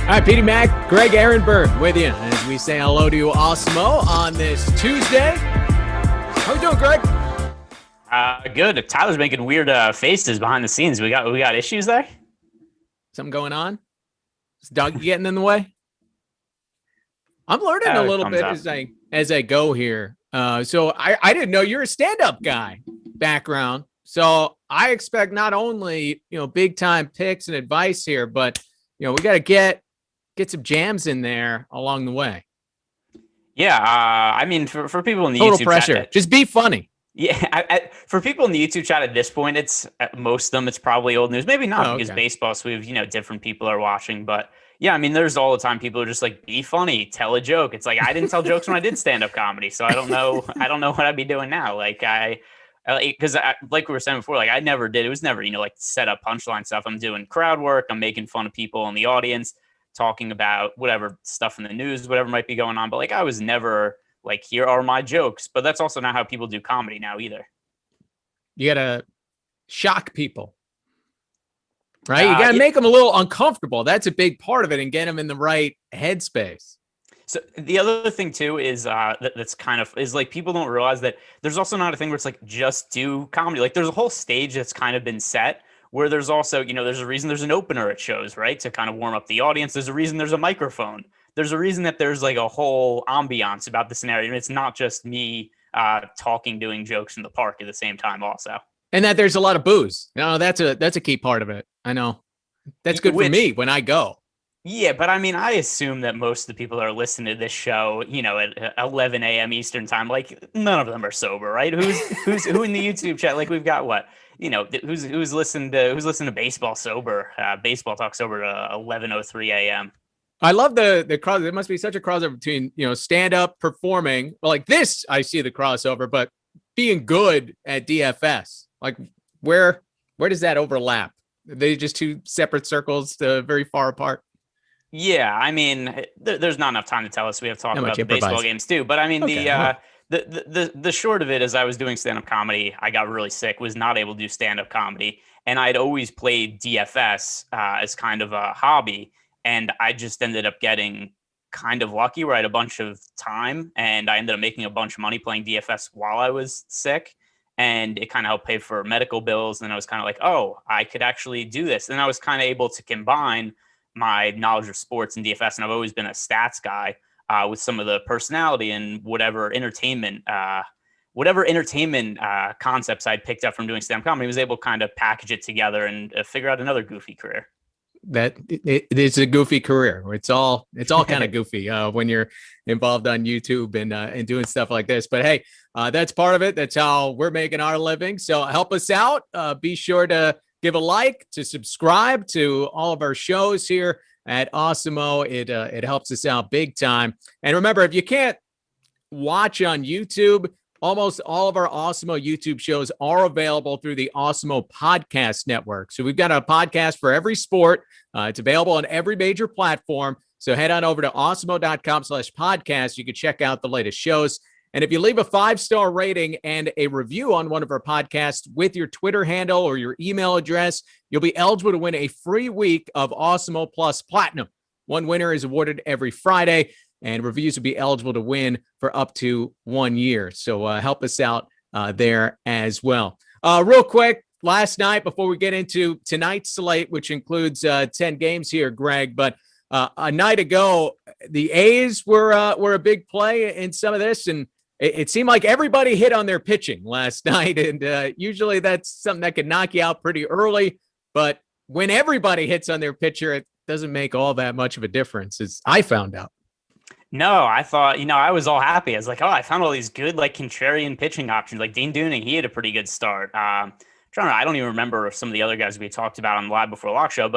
All right, PeteyMac, Greg Ehrenberg with you as we say hello to you, Awesemo, on this Tuesday. How we doing, Greg? Good. Tyler's making weird faces behind the scenes. We got issues there. Something going on? Is doggy getting in the way? I'm learning a little bit as I go here. So I didn't know you're a stand-up guy background. So I expect not only big time picks and advice here, but we got to get some jams in there along the way. Yeah, I mean, for people in the total YouTube pressure, chat, just be funny. Yeah, for people in the YouTube chat at this point, it's most of them. It's probably old news, maybe not because baseball. So we have different people are watching, but yeah, I mean, there's all the time people are just like, be funny, tell a joke. It's like I didn't tell jokes when I did stand up comedy, so I don't know what I'd be doing now. Like because like we were saying before, like I never did. It was never like set up punchline stuff. I'm doing crowd work. I'm making fun of people in the audience, talking about whatever stuff in the news, whatever might be going on. But like I was never like, here are my jokes. But that's also not how people do comedy now either. You gotta shock people, right? You gotta make them a little uncomfortable. That's a big part of it, and get them in the right headspace. So the other thing too is that's kind of is like people don't realize that there's also not a thing where it's like just do comedy. Like there's a whole stage that's kind of been set where there's also, there's a reason there's an opener at shows, right? To kind of warm up the audience. There's a reason there's a microphone. There's a reason that there's like a whole ambiance about the scenario. And it's not just me talking, doing jokes in the park at the same time also. And that there's a lot of booze. That's a key part of it. I know. That's good for me when I go. Yeah, but I mean, I assume that most of the people that are listening to this show, at 11 a.m. Eastern time, like none of them are sober, right? Who in the YouTube chat? Like we've got what? Who's listening to baseball sober, baseball talk sober at 11:03 a.m. I love the cross. There must be such a crossover between stand up performing. Well, like this, I see the crossover, but being good at DFS, like where does that overlap? Are they just two separate circles, very far apart? Yeah, I mean, there's not enough time to tell us. We have to talk about the baseball games too. But I mean, the short of it is I was doing stand-up comedy. I got really sick, was not able to do stand-up comedy. And I'd always played DFS as kind of a hobby. And I just ended up getting kind of lucky where I had a bunch of time. And I ended up making a bunch of money playing DFS while I was sick. And it kind of helped pay for medical bills. And I was kind of like, oh, I could actually do this. And I was kind of able to combine my knowledge of sports and DFS, and I've always been a stats guy with some of the personality and whatever entertainment concepts I'd picked up from doing stand-up comedy. Was able to kind of package it together and figure out another goofy career. That it's a goofy career. It's all kind of goofy when you're involved on YouTube and doing stuff like this. But hey, that's part of it. That's how we're making our living. So help us out. Be sure to give a like, to subscribe to all of our shows here at Awesemo. It helps us out big time. And remember, if you can't watch on YouTube, almost all of our Awesemo YouTube shows are available through the Awesemo Podcast Network. So we've got a podcast for every sport. It's available on every major platform. So head on over to awesemo.com/podcast. You can check out the latest shows. And if you leave a 5-star rating and a review on one of our podcasts with your Twitter handle or your email address, you'll be eligible to win a free week of Awesemo Plus Platinum. One winner is awarded every Friday, and reviews will be eligible to win for up to 1 year. So help us out there as well. Real quick, last night, before we get into tonight's slate, which includes 10 games here, Greg, but a night ago, the A's were a big play in some of this, and it seemed like everybody hit on their pitching last night, and usually that's something that can knock you out pretty early. But when everybody hits on their pitcher, it doesn't make all that much of a difference, as I found out. No, I thought, I was all happy. I was like, oh, I found all these good, like, contrarian pitching options. Like Dean Dooning, he had a pretty good start. I don't even remember some of the other guys we talked about on the Live Before Lock show,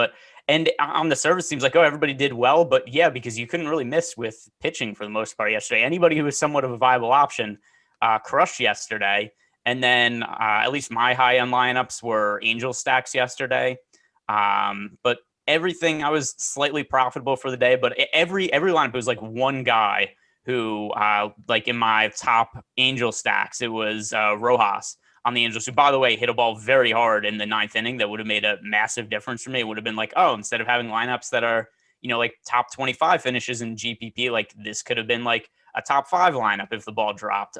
and on the surface, seems like, oh, everybody did well. But yeah, because you couldn't really miss with pitching for the most part yesterday. Anybody who was somewhat of a viable option crushed yesterday. And then at least my high end lineups were Angel stacks yesterday. But everything, I was slightly profitable for the day. But every lineup was like one guy who, like in my top Angel stacks, it was Rojas on the Angels, who, by the way, hit a ball very hard in the ninth inning that would have made a massive difference for me. It would have been like, oh, instead of having lineups that are, like top 25 finishes in GPP. Like this could have been like a top 5 lineup if the ball dropped.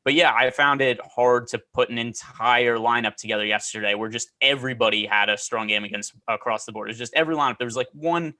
But yeah, I found it hard to put an entire lineup together yesterday where just everybody had a strong game across the board. It was just every lineup. There was like one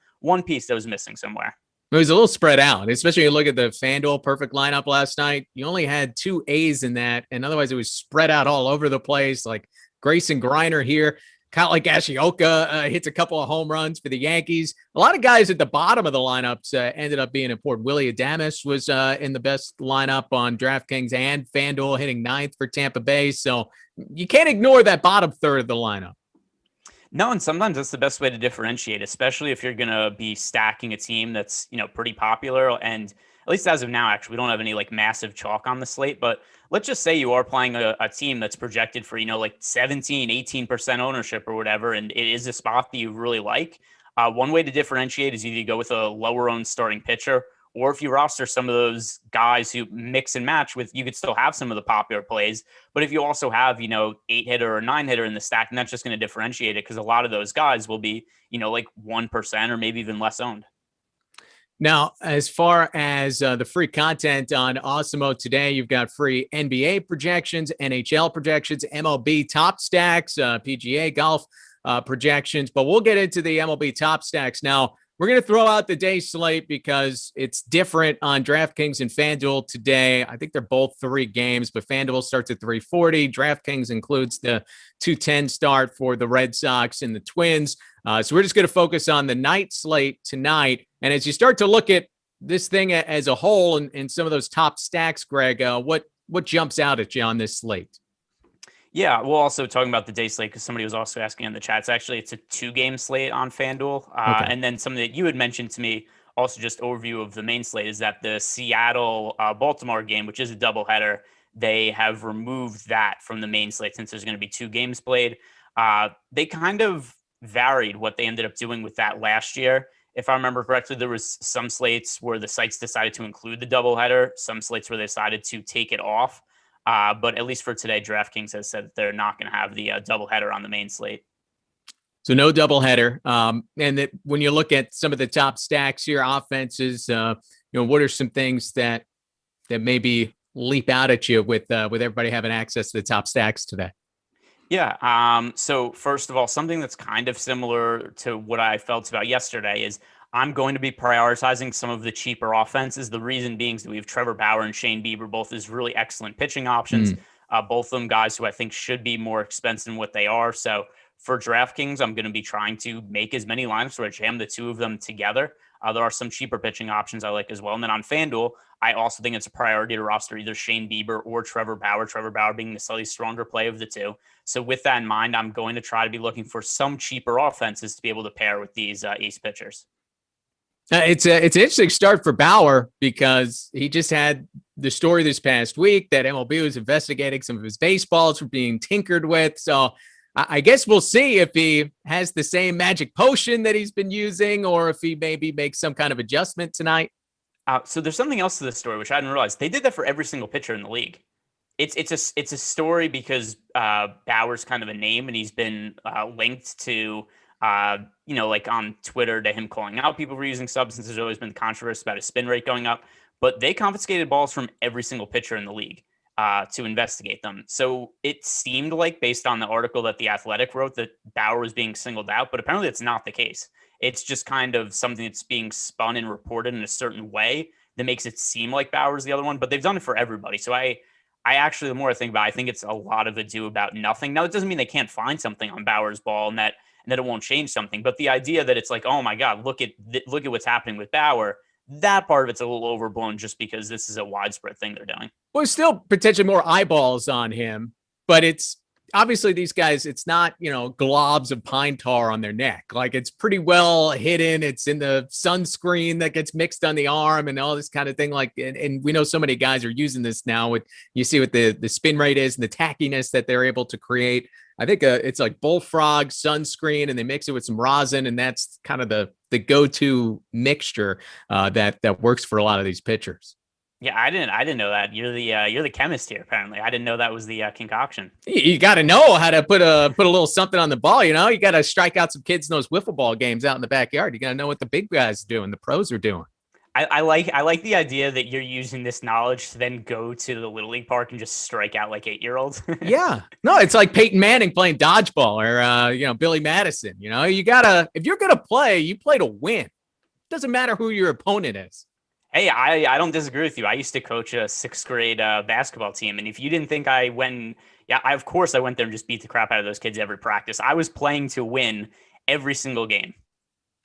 piece that was missing somewhere. It was a little spread out, especially when you look at the Fanduel perfect lineup last night. You only had 2 A's in that, and otherwise it was spread out all over the place. Like Grayson Griner here, Kyle like Ashioka hits a couple of home runs for the Yankees. A lot of guys at the bottom of the lineups ended up being important. Willie Adames was in the best lineup on DraftKings and Fanduel, hitting 9th for Tampa Bay. So you can't ignore that bottom third of the lineup. No, and sometimes that's the best way to differentiate, especially if you're going to be stacking a team that's, pretty popular. And at least as of now, actually, we don't have any like massive chalk on the slate, but let's just say you are playing a team that's projected for, like 17, 18% ownership or whatever, and it is a spot that you really like. One way to differentiate is either you go with a lower owned starting pitcher, or if you roster some of those guys who mix and match with, you could still have some of the popular plays. But if you also have, 8-hitter or 9-hitter in the stack, and that's just going to differentiate it because a lot of those guys will be, like 1% or maybe even less owned. Now, as far as the free content on Awesemo today, you've got free NBA projections, NHL projections, MLB top stacks, PGA golf projections. But we'll get into the MLB top stacks now. We're going to throw out the day slate because it's different on DraftKings and FanDuel today. I think they're both 3 games, but FanDuel starts at 3:40. DraftKings includes the 2:10 start for the Red Sox and the Twins. So we're just going to focus on the night slate tonight. And as you start to look at this thing as a whole and some of those top stacks, Greg, what jumps out at you on this slate? Yeah, we'll also talking about the day slate because somebody was also asking in the chat. It's a 2-game slate on FanDuel. Okay. And then something that you had mentioned to me, also just overview of the main slate, is that the Seattle-Baltimore game, which is a doubleheader, they have removed that from the main slate since there's going to be 2 games played. They kind of varied what they ended up doing with that last year. If I remember correctly, there was some slates where the sites decided to include the doubleheader, some slates where they decided to take it off. But at least for today, DraftKings has said that they're not going to have the doubleheader on the main slate. So no doubleheader. And that when you look at some of the top stacks here, offenses, what are some things that maybe leap out at you with everybody having access to the top stacks today? Yeah. So first of all, something that's kind of similar to what I felt about yesterday is I'm going to be prioritizing some of the cheaper offenses. The reason being is that we have Trevor Bauer and Shane Bieber, both as really excellent pitching options. Both of them guys who I think should be more expensive than what they are. So for DraftKings, I'm going to be trying to make as many lineups where I jam the 2 of them together. There are some cheaper pitching options I like as well. And then on FanDuel, I also think it's a priority to roster either Shane Bieber or Trevor Bauer being the slightly stronger play of the 2. So with that in mind, I'm going to try to be looking for some cheaper offenses to be able to pair with these ace pitchers. It's an interesting start for Bauer because he just had the story this past week that MLB was investigating some of his baseballs for being tinkered with. So I guess we'll see if he has the same magic potion that he's been using or if he maybe makes some kind of adjustment tonight. So there's something else to this story, which I didn't realize. They did that for every single pitcher in the league. It's a story because Bauer's kind of a name and he's been linked to like on Twitter to him calling out people for using substances. There's always been controversy about his spin rate going up, but they confiscated balls from every single pitcher in the league to investigate them. So it seemed like, based on the article that The Athletic wrote, that Bauer was being singled out, but apparently it's not the case. It's just kind of something that's being spun and reported in a certain way that makes it seem like Bauer's the other one, but they've done it for everybody. So I actually, the more I think about it, I think it's a lot of ado about nothing. Now, it doesn't mean they can't find something on Bauer's ball and that it won't change something. But the idea that it's like, oh my God, look at what's happening with Bauer, that part of it's a little overblown just because this is a widespread thing they're doing. Well, it's still potentially more eyeballs on him, but it's obviously these guys, it's not, globs of pine tar on their neck. Like it's pretty well hidden. It's in the sunscreen that gets mixed on the arm and all this kind of thing. Like, and we know so many guys are using this now. You see what the spin rate is and the tackiness that they're able to create. I think it's like bullfrog sunscreen and they mix it with some rosin. And that's kind of the go-to mixture that works for a lot of these pitchers. Yeah, I didn't know that. You're the chemist here. Apparently, I didn't know that was the concoction. You got to know how to put a little something on the ball. You got to strike out some kids in those wiffle ball games out in the backyard. You got to know what the big guys are doing, the pros are doing. I like the idea that you're using this knowledge to then go to the Little League park and just strike out like 8-year-olds. Yeah, no, it's like Peyton Manning playing dodgeball or Billy Madison. You gotta if you're gonna play, you play to win. Doesn't matter who your opponent is. Hey, I don't disagree with you. I used to coach a sixth grade basketball team, and if you didn't think I went, yeah, of course I went there and just beat the crap out of those kids every practice. I was playing to win every single game.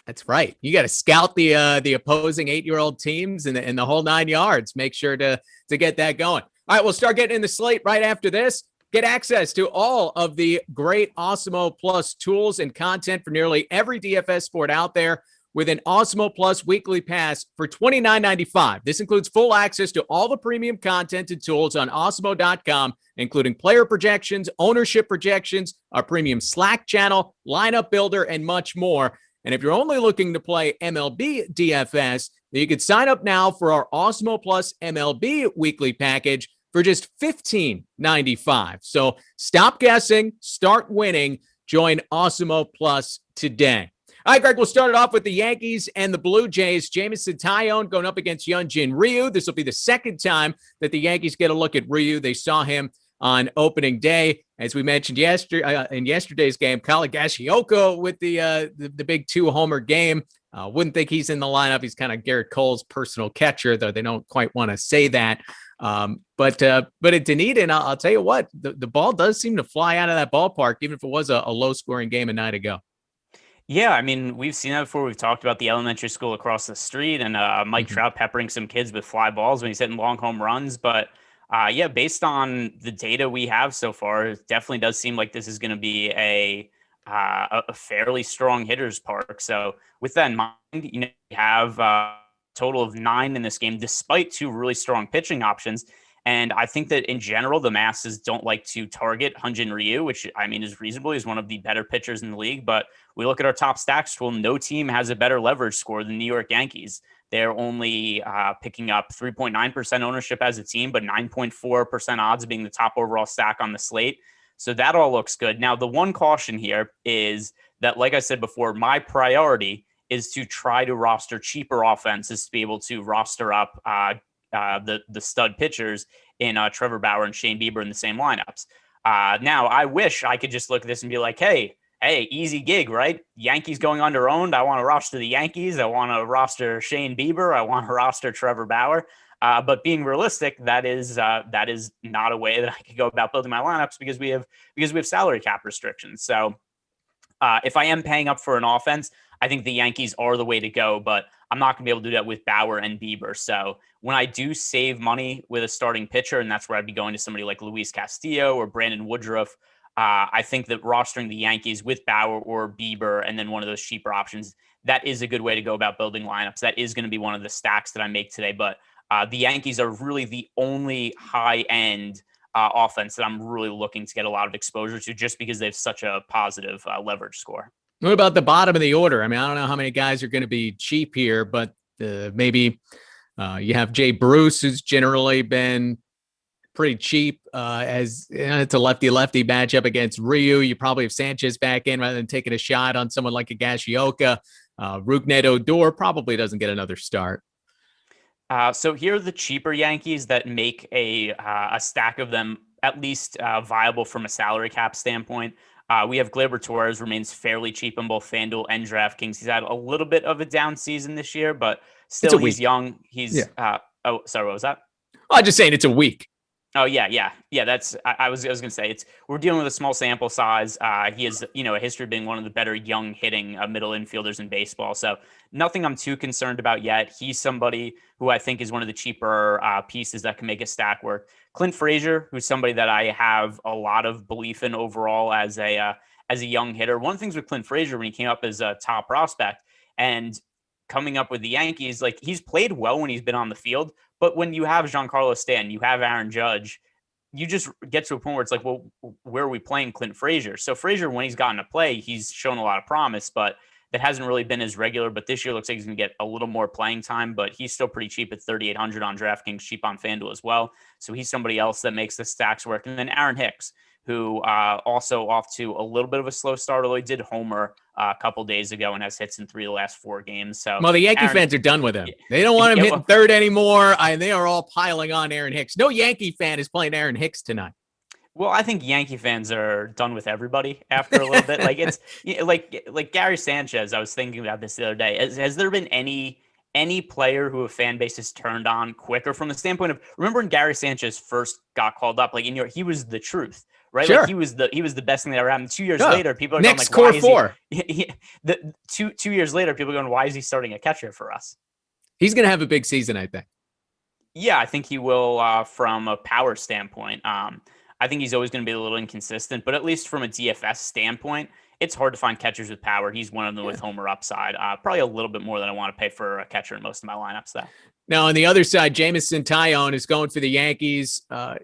That's right. You got to scout the opposing 8-year-old teams and the whole 9 yards. Make sure to get that going. All right, we'll start getting in the slate right after this. Get access to all of the great Awesemo Plus tools and content for nearly every DFS sport out there with an Awesemo Plus weekly pass for $29.95. This includes full access to all the premium content and tools on Awesemo.com, including player projections, ownership projections, our premium Slack channel, lineup builder, and much more. And if you're only looking to play MLB DFS, you can sign up now for our Awesemo Plus MLB weekly package for just $15.95. So stop guessing, start winning. Join Awesemo Plus today. All right, Greg, we'll start it off with the Yankees and the Blue Jays. Jameson Taillon going up against Hyunjin Ryu. This will be the second time that the Yankees get a look at Ryu. They saw him on opening day. As we mentioned in yesterday's game, Kyle Higashioka with the big 2-homer game. Wouldn't think he's in the lineup. He's kind of Garrett Cole's personal catcher, though they don't quite want to say that. But at Dunedin, I'll tell you what, the ball does seem to fly out of that ballpark, even if it was a low-scoring game a night ago. Yeah, I mean, we've seen that before. We've talked about the elementary school across the street and Mike Trout peppering some kids with fly balls when he's hitting long home runs. But yeah, based on the data we have so far, it definitely does seem like this is going to be a fairly strong hitters park. So with that in mind, you have a total of 9 in this game, despite 2 really strong pitching options. And I think that in general, the masses don't like to target Hyunjin Ryu, which I mean is reasonable. He's one of the better pitchers in the league. But we look at our top stacks tool, no team has a better leverage score than New York Yankees. They're only picking up 3.9% ownership as a team, but 9.4% odds of being the top overall stack on the slate. So that all looks good. Now, the one caution here is that, like I said before, my priority is to try to roster cheaper offenses to be able to roster up the stud pitchers in Trevor Bauer and Shane Bieber in the same lineups. Now, I wish I could just look at this and be like, hey, easy gig, right? Yankees going under-owned. I want to roster the Yankees. I want to roster Shane Bieber. I want to roster Trevor Bauer. But being realistic, that is not a way that I could go about building my lineups because we have salary cap restrictions. So if I am paying up for an offense, I think the Yankees are the way to go, but I'm not going to be able to do that with Bauer and Bieber. So when I do save money with a starting pitcher, and that's where I'd be going to somebody like Luis Castillo or Brandon Woodruff, I think that rostering the Yankees with Bauer or Bieber and then one of those cheaper options, that is a good way to go about building lineups. That is going to be one of the stacks that I make today. But the Yankees are really the only high-end offense that I'm really looking to get a lot of exposure to just because they have such a positive leverage score. What about the bottom of the order? I mean, I don't know how many guys are going to be cheap here, but maybe you have Jay Bruce, who's generally been pretty cheap as it's a lefty-lefty matchup against Ryu. You probably have Sanchez back in rather than taking a shot on someone like Higashioka. Rougned Odor probably doesn't get another start. So here are the cheaper Yankees that make a stack of them at least viable from a salary cap standpoint. We have Gleyber Torres remains fairly cheap on both Fanduel and Draftkings. He's had a little bit of a down season this year, but still he's young. He's oh, sorry, what was that? I'm just saying it's a week. Oh yeah. That's I was gonna say we're dealing with a small sample size. He has a history of being one of the better young hitting middle infielders in baseball. So nothing I'm too concerned about yet. He's somebody who I think is one of the cheaper pieces that can make a stack work. Clint Frazier, who's somebody that I have a lot of belief in overall as a young hitter. One of the things with Clint Frazier when he came up as a top prospect and coming up with the Yankees, like he's played well when he's been on the field. But when you have Giancarlo Stanton, you have Aaron Judge, you just get to a point where it's like, well, where are we playing Clint Frazier? So Frazier, when he's gotten to play, he's shown a lot of promise, but that hasn't really been as regular, but this year looks like he's going to get a little more playing time, but he's still pretty cheap at 3,800 on DraftKings, cheap on FanDuel as well. So he's somebody else that makes the stacks work. And then Aaron Hicks, who also off to a little bit of a slow start, although he did homer a couple days ago and has hits in 3 of the last 4 games. So, well, the Yankee fans are done with him. They don't want him hitting third anymore. They are all piling on Aaron Hicks. No Yankee fan is playing Aaron Hicks tonight. Well, I think Yankee fans are done with everybody after a little bit. Like it's like Gary Sanchez. I was thinking about this the other day. Has there been any player who a fan base has turned on quicker from the standpoint of, remember when Gary Sanchez first got called up? Like he was the truth, right? Sure. Like he was the best thing that ever happened. 2 years later, people are next going like, core 4. Two years later, people are going, why is he starting a catcher for us? He's going to have a big season, I think. Yeah, I think he will from a power standpoint. I think he's always going to be a little inconsistent, but at least from a DFS standpoint, it's hard to find catchers with power. He's one of them with homer upside. Probably a little bit more than I want to pay for a catcher in most of my lineups, though. Now, on the other side, Jameson Taillon is going for the Yankees.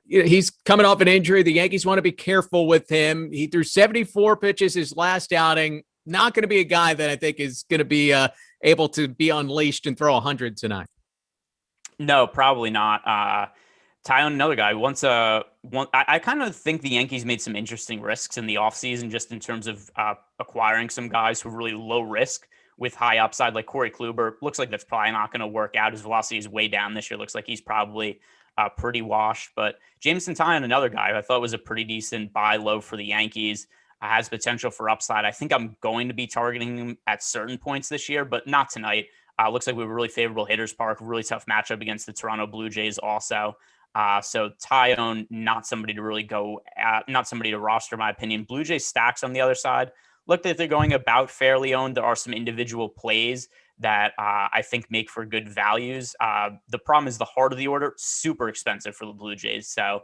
He's coming off an injury. The Yankees want to be careful with him. He threw 74 pitches his last outing. Not going to be a guy that I think is going to be able to be unleashed and throw 100 tonight. No, probably not. Taillon, another guy. I kind of think the Yankees made some interesting risks in the offseason just in terms of acquiring some guys who are really low risk with high upside, like Corey Kluber. Looks like that's probably not going to work out. His velocity is way down this year. Looks like he's probably pretty washed. But Jameson Taillon, another guy I thought was a pretty decent buy low for the Yankees, has potential for upside. I think I'm going to be targeting him at certain points this year, but not tonight. Looks like we have a really favorable hitters park, really tough matchup against the Toronto Blue Jays also. So Taillon, not somebody to really go at, not somebody to roster, in my opinion. Blue Jays stacks on the other side look that they're going about fairly owned. There are some individual plays that I think make for good values. The problem is the heart of the order, super expensive for the Blue Jays. So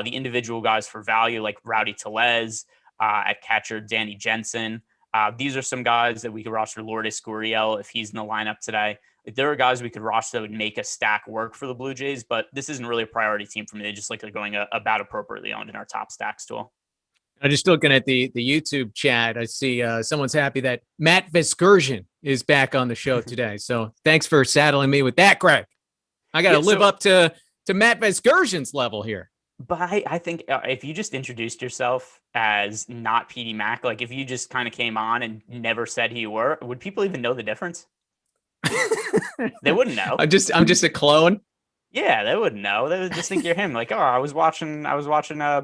the individual guys for value, like Rowdy Tellez at catcher, Danny Jensen. These are some guys that we could roster. Lourdes Gurriel, if he's in the lineup today. If there are guys we could roster that would make a stack work for the Blue Jays, but this isn't really a priority team for me. They just like they're going about appropriately owned in our top stacks tool. I'm just looking at the YouTube chat. I see someone's happy that Matt Vescursion is back on the show today. So thanks for saddling me with that, Greg. I got to live up to Matt Vescursion's level here. But I think if you just introduced yourself as not PeteyMac, like if you just kind of came on and never said who you were, would people even know the difference? They wouldn't know. I'm just a clone. Yeah, they wouldn't know. They would just think you're him. Like, oh, I was watching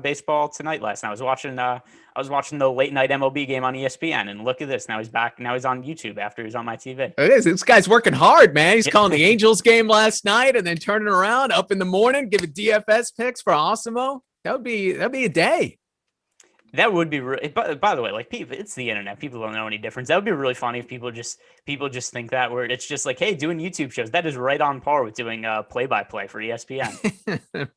baseball tonight last night. I was watching the late night MLB game on ESPN, and look at this. Now he's back. Now he's on YouTube after he was on my TV. It is. This guy's working hard, man. He's calling the Angels game last night and then turning around up in the morning, giving DFS picks for Awesemo. That'd be a day. That would be really. By the way, like people, it's the internet. People don't know any difference. That would be really funny if people just think that word. It's just like, hey, doing YouTube shows. That is right on par with doing play-by-play for ESPN.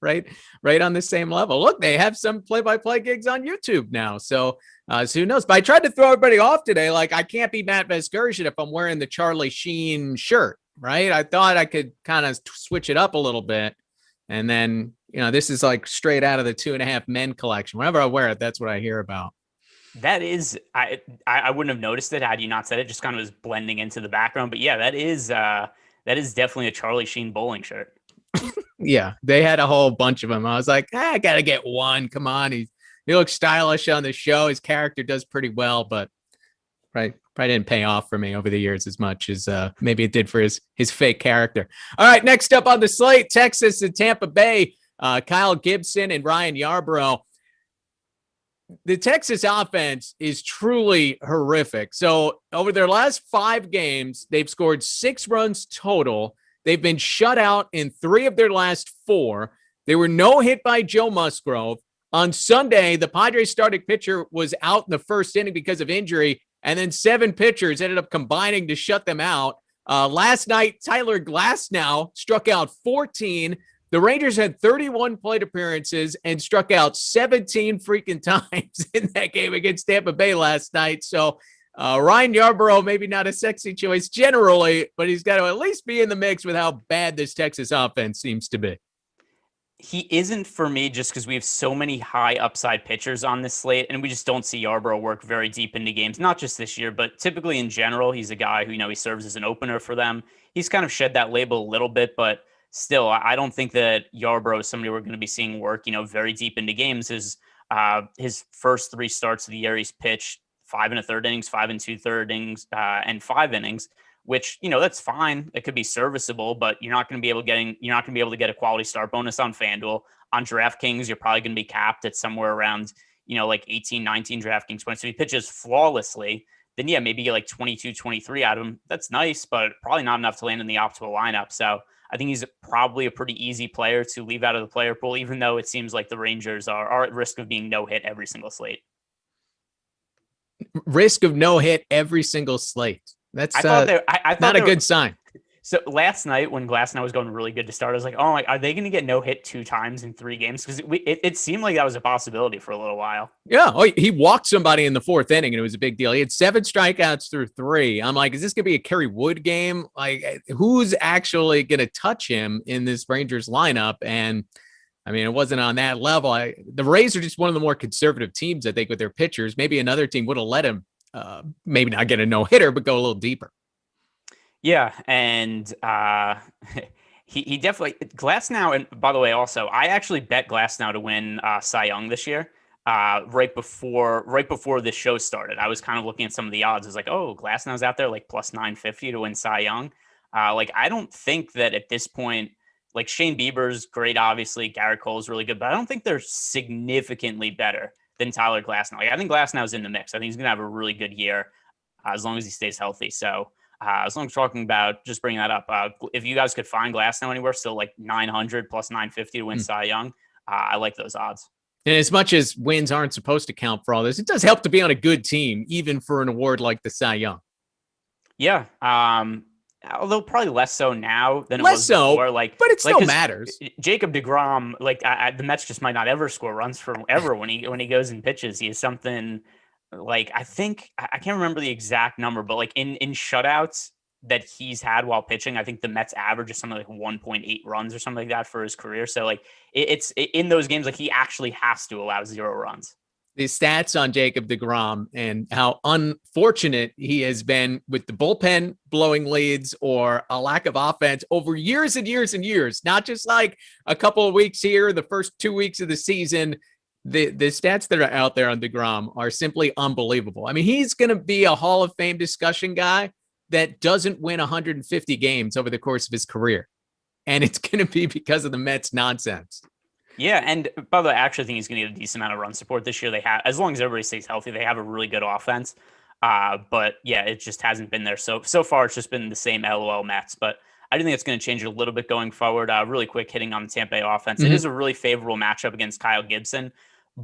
right on the same level. Look, they have some play-by-play gigs on YouTube now. So who knows? But I tried to throw everybody off today. Like I can't be Matt Vescursion if I'm wearing the Charlie Sheen shirt, right? I thought I could kind of switch it up a little bit, and then. This is like straight out of the 2.5 Men collection. Whenever I wear it, that's what I hear about. That is, I wouldn't have noticed it had you not said it. Just kind of was blending into the background. But yeah, that is definitely a Charlie Sheen bowling shirt. Yeah, they had a whole bunch of them. I was like, I gotta get one. Come on, he looks stylish on the show. His character does pretty well, but probably didn't pay off for me over the years as much as maybe it did for his fake character. All right, next up on the slate, Texas and Tampa Bay. Kyle Gibson and Ryan Yarbrough. The Texas offense is truly horrific. So over their last 5 games, they've scored 6 runs total. They've been shut out in 3 of their last 4. They were no hit by Joe Musgrove. On Sunday, the Padres starting pitcher was out in the first inning because of injury, and then 7 pitchers ended up combining to shut them out. Last night, Tyler Glasnow struck out 14. The Rangers had 31 plate appearances and struck out 17 freaking times in that game against Tampa Bay last night. So Ryan Yarbrough, maybe not a sexy choice generally, but he's got to at least be in the mix with how bad this Texas offense seems to be. He isn't for me just because we have so many high upside pitchers on this slate, and we just don't see Yarbrough work very deep into games, not just this year, but typically in general. He's a guy who, he serves as an opener for them. He's kind of shed that label a little bit, but still, I don't think that Yarbrough is somebody we're going to be seeing work, very deep into games. His first three starts of the year, he's pitched 5 1/3 innings, 5 2/3 innings, and 5 innings, which, that's fine. It could be serviceable, but you're not going to be able to get a quality start bonus on Fanduel. On Draftkings, you're probably going to be capped at somewhere around, like 18, 19 Draftkings points. So if he pitches flawlessly, then yeah, maybe get like 22, 23 out of him. That's nice, but probably not enough to land in the optimal lineup. So I think he's probably a pretty easy player to leave out of the player pool, even though it seems like the Rangers are at risk of being no hit every single slate. Risk of no hit every single slate. That's I thought not a good sign. So last night when Glasnow was going really good to start, I was like, oh, are they going to get no hit 2 times in 3 games? Because it seemed like that was a possibility for a little while. Yeah. Oh, he walked somebody in the 4th inning, and it was a big deal. He had 7 strikeouts through 3. I'm like, is this going to be a Kerry Wood game? Like, who's actually going to touch him in this Rangers lineup? And I mean, it wasn't on that level. The Rays are just one of the more conservative teams, I think, with their pitchers. Maybe another team would have let him maybe not get a no-hitter, but go a little deeper. Yeah, and he definitely Glasnow. And by the way, also, I actually bet Glasnow to win Cy Young this year. Right before this show started, I was kind of looking at some of the odds. I was like, oh, Glasnow's out there like plus 950 to win Cy Young. I don't think that at this point, like Shane Bieber's great, obviously Garrett Cole's really good, but I don't think they're significantly better than Tyler Glasnow. I think Glasnow's in the mix. I think he's going to have a really good year as long as he stays healthy. So as long as we're talking about just bringing that up, if you guys could find Glasnow anywhere, still like 900 plus 950 to win Cy Young, I like those odds. And as much as wins aren't supposed to count for all this, it does help to be on a good team, even for an award like the Cy Young. Yeah. Although probably less so now than it was before. But it still matters. Jacob deGrom, the Mets just might not ever score runs for ever when he goes and pitches. He is something like, I think I can't remember the exact number, but like in shutouts that he's had while pitching, I think the Mets average is something like 1.8 runs or something like that for his career. So like it's in those games, like he actually has to allow 0 runs. The stats on Jacob deGrom and how unfortunate he has been with the bullpen blowing leads or a lack of offense over years and years and years, not just like a couple of weeks here, the first 2 weeks of the season. The stats that are out there on deGrom are simply unbelievable. I mean, he's going to be a Hall of Fame discussion guy that doesn't win 150 games over the course of his career. And it's going to be because of the Mets nonsense. Yeah, and by the way, I actually think he's going to get a decent amount of run support this year. They have, as long as everybody stays healthy, they have a really good offense. But yeah, it just hasn't been there. So far, it's just been the same LOL Mets. But I do think it's going to change a little bit going forward. Really quick hitting on the Tampa Bay offense. Mm-hmm. It is a really favorable matchup against Kyle Gibson.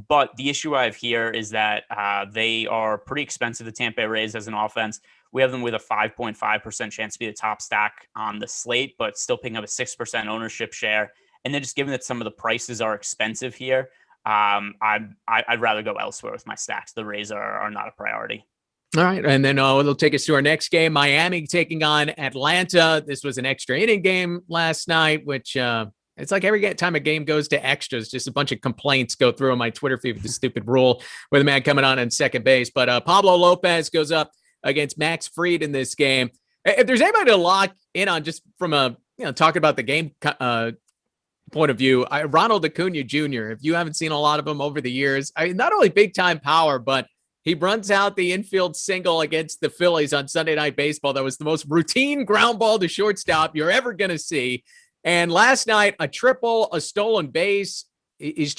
But the issue I have here is that they are pretty expensive, the Tampa Bay Rays, as an offense. We have them with a 5.5% chance to be the top stack on the slate, but still picking up a 6% ownership share. And then just given that some of the prices are expensive here, I'd rather go elsewhere with my stacks. The Rays are not a priority. All right. And then it'll take us to our next game, Miami taking on Atlanta. This was an extra inning game last night, which it's like every time a game goes to extras, just a bunch of complaints go through on my Twitter feed with the stupid rule with a man coming on second base. But Pablo Lopez goes up against Max Fried in this game. If there's anybody to lock in on just from a, talking about the game point of view, Ronald Acuna Jr., if you haven't seen a lot of him over the years, not only big time power, but he runs out the infield single against the Phillies on Sunday Night Baseball. That was the most routine ground ball to shortstop you're ever going to see. And last night, a triple, a stolen base. He's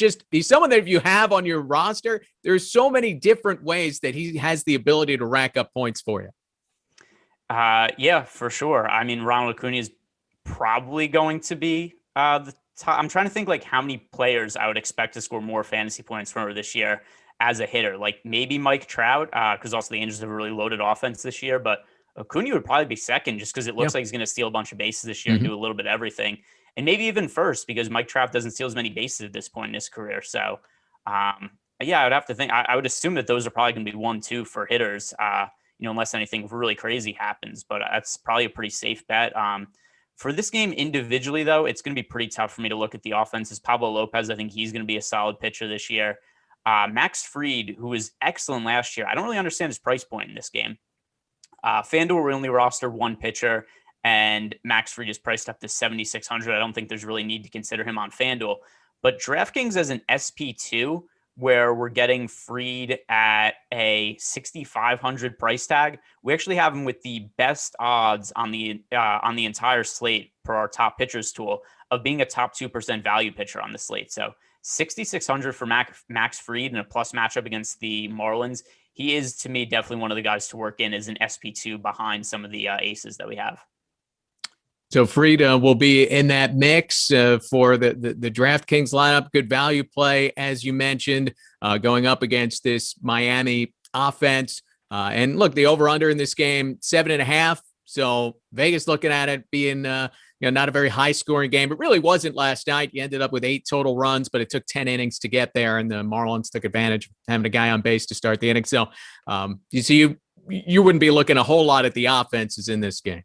someone that if you have on your roster, there's so many different ways that he has the ability to rack up points for you. Yeah, for sure. I mean, Ronald Acuna is probably going to be the top. I'm trying to think like how many players I would expect to score more fantasy points from this year as a hitter. Like maybe Mike Trout, because also the Angels have a really loaded offense this year, but Acuna would probably be second just because it looks like he's going to steal a bunch of bases this year and do a little bit of everything. And maybe even first because Mike Trout doesn't steal as many bases at this point in his career. So, yeah, I would have to think. I would assume that those are probably going to be 1-2 for hitters, unless anything really crazy happens. But that's probably a pretty safe bet. For this game individually, though, it's going to be pretty tough for me to look at the offenses. Pablo Lopez, I think he's going to be a solid pitcher this year. Max Fried, who was excellent last year, I don't really understand his price point in this game. Fanduel only roster one pitcher, and Max Fried is priced up to 7,600. I don't think there's really need to consider him on Fanduel. But Draftkings as an SP2, where we're getting Fried at a 6,500 price tag, we actually have him with the best odds on the entire slate per our top pitchers tool of being a top 2% value pitcher on the slate. So 6,600 for Max Fried in a plus matchup against the Marlins. He is, to me, definitely one of the guys to work in as an SP2 behind some of the aces that we have. So Fried will be in that mix for the DraftKings lineup. Good value play, as you mentioned, going up against this Miami offense. And look, the over-under in this game, 7.5. So Vegas looking at it being not a very high-scoring game. It really wasn't last night. You ended up with 8 total runs, but it took 10 innings to get there, and the Marlins took advantage of having a guy on base to start the inning. So you wouldn't be looking a whole lot at the offenses in this game.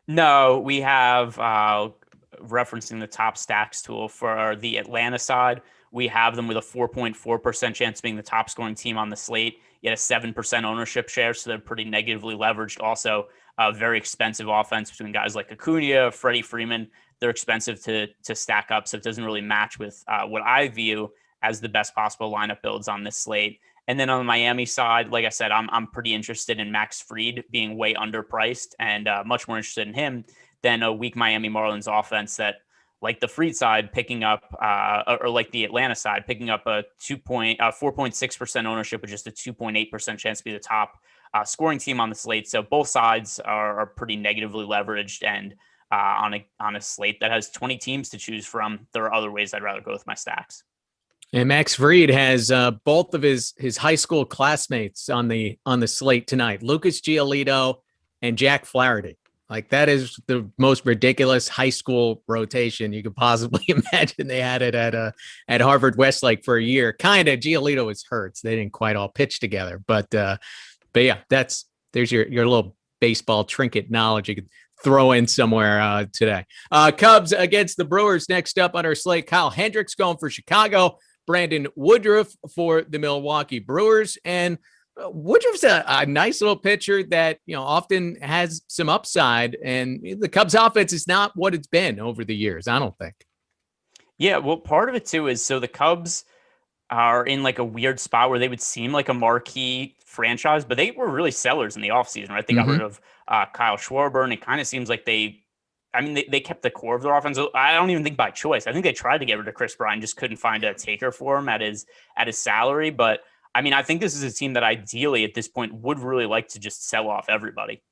No, we have, referencing the top stacks tool for the Atlanta side, we have them with a 4.4% chance of being the top scoring team on the slate, yet a 7% ownership share, so they're pretty negatively leveraged. Also, a very expensive offense between guys like Acuna, Freddie Freeman. They're expensive to stack up, so it doesn't really match with what I view as the best possible lineup builds on this slate. And then on the Miami side, like I said, I'm pretty interested in Max Fried being way underpriced, and much more interested in him than a weak Miami Marlins offense that, like the Fried side, picking up, or like the Atlanta side, picking up a 4.6% ownership with just a 2.8% chance to be the top scoring team on the slate. So both sides are pretty negatively leveraged, and on a slate that has 20 teams to choose from, there are other ways I'd rather go with my stacks. And Max Fried has both of his high school classmates on the slate tonight, Lucas Giolito and Jack Flaherty. Like, that is the most ridiculous high school rotation you could possibly imagine. They had it at Harvard Westlake for a year. Kind of. Giolito was hurt, so they didn't quite all pitch together. But yeah, there's your little baseball trinket knowledge you could throw in somewhere today. Cubs against the Brewers next up on our slate. Kyle Hendricks going for Chicago. Brandon Woodruff for the Milwaukee Brewers. And Woodruff's a nice little pitcher that, often has some upside. And the Cubs offense is not what it's been over the years, I don't think. Yeah, well, part of it too is, so the Cubs are in like a weird spot where they would seem like a marquee franchise, but they were really sellers in the offseason, right? They got rid of Kyle Schwarber, and it kind of seems like they kept the core of their offense. I don't even think by choice. I think they tried to get rid of Chris Bryant, just couldn't find a taker for him at his salary. But I think this is a team that ideally at this point would really like to just sell off everybody.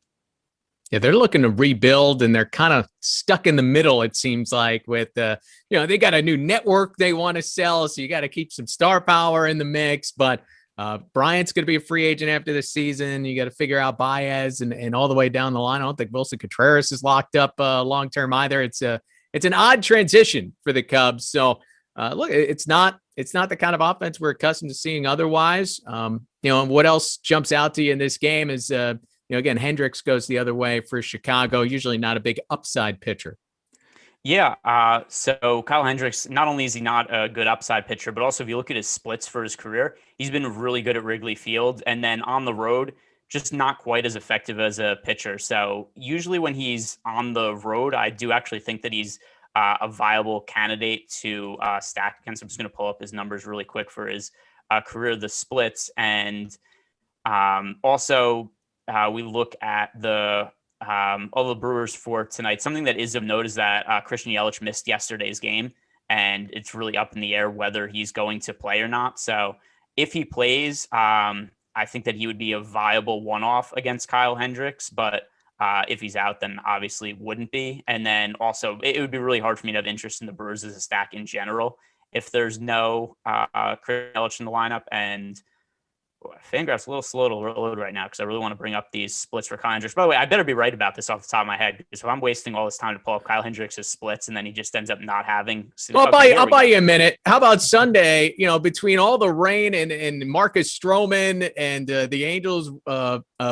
Yeah, they're looking to rebuild, and they're kind of stuck in the middle, it seems like, with, they got a new network they want to sell, so you got to keep some star power in the mix. But Bryant's going to be a free agent after this season. You got to figure out Baez and all the way down the line. I don't think Wilson Contreras is locked up long-term either. It's an odd transition for the Cubs. So look, it's not the kind of offense we're accustomed to seeing otherwise. And what else jumps out to you in this game is, again, Hendricks goes the other way for Chicago, usually not a big upside pitcher. Yeah. So Kyle Hendricks, not only is he not a good upside pitcher, but also if you look at his splits for his career, he's been really good at Wrigley Field. And then on the road, just not quite as effective as a pitcher. So usually when he's on the road, I do actually think that he's a viable candidate to stack against. I'm just going to pull up his numbers really quick for his career, the splits. And also we look at all the Brewers for tonight. Something that is of note is that Christian Yelich missed yesterday's game, and it's really up in the air whether he's going to play or not. So if he plays, I think that he would be a viable one-off against Kyle Hendricks, but if he's out, then obviously wouldn't be. And then also it would be really hard for me to have interest in the Brewers as a stack in general if there's no Christian Yelich in the lineup. And Fangraph's a little slow to load right now because I really want to bring up these splits for Kyle Hendricks. By the way, I better be right about this off the top of my head, because if I'm wasting all this time to pull up Kyle Hendricks' splits and then he just ends up not having. Well, I'll buy you a minute. How about Sunday? Between all the rain and Marcus Stroman and the Angels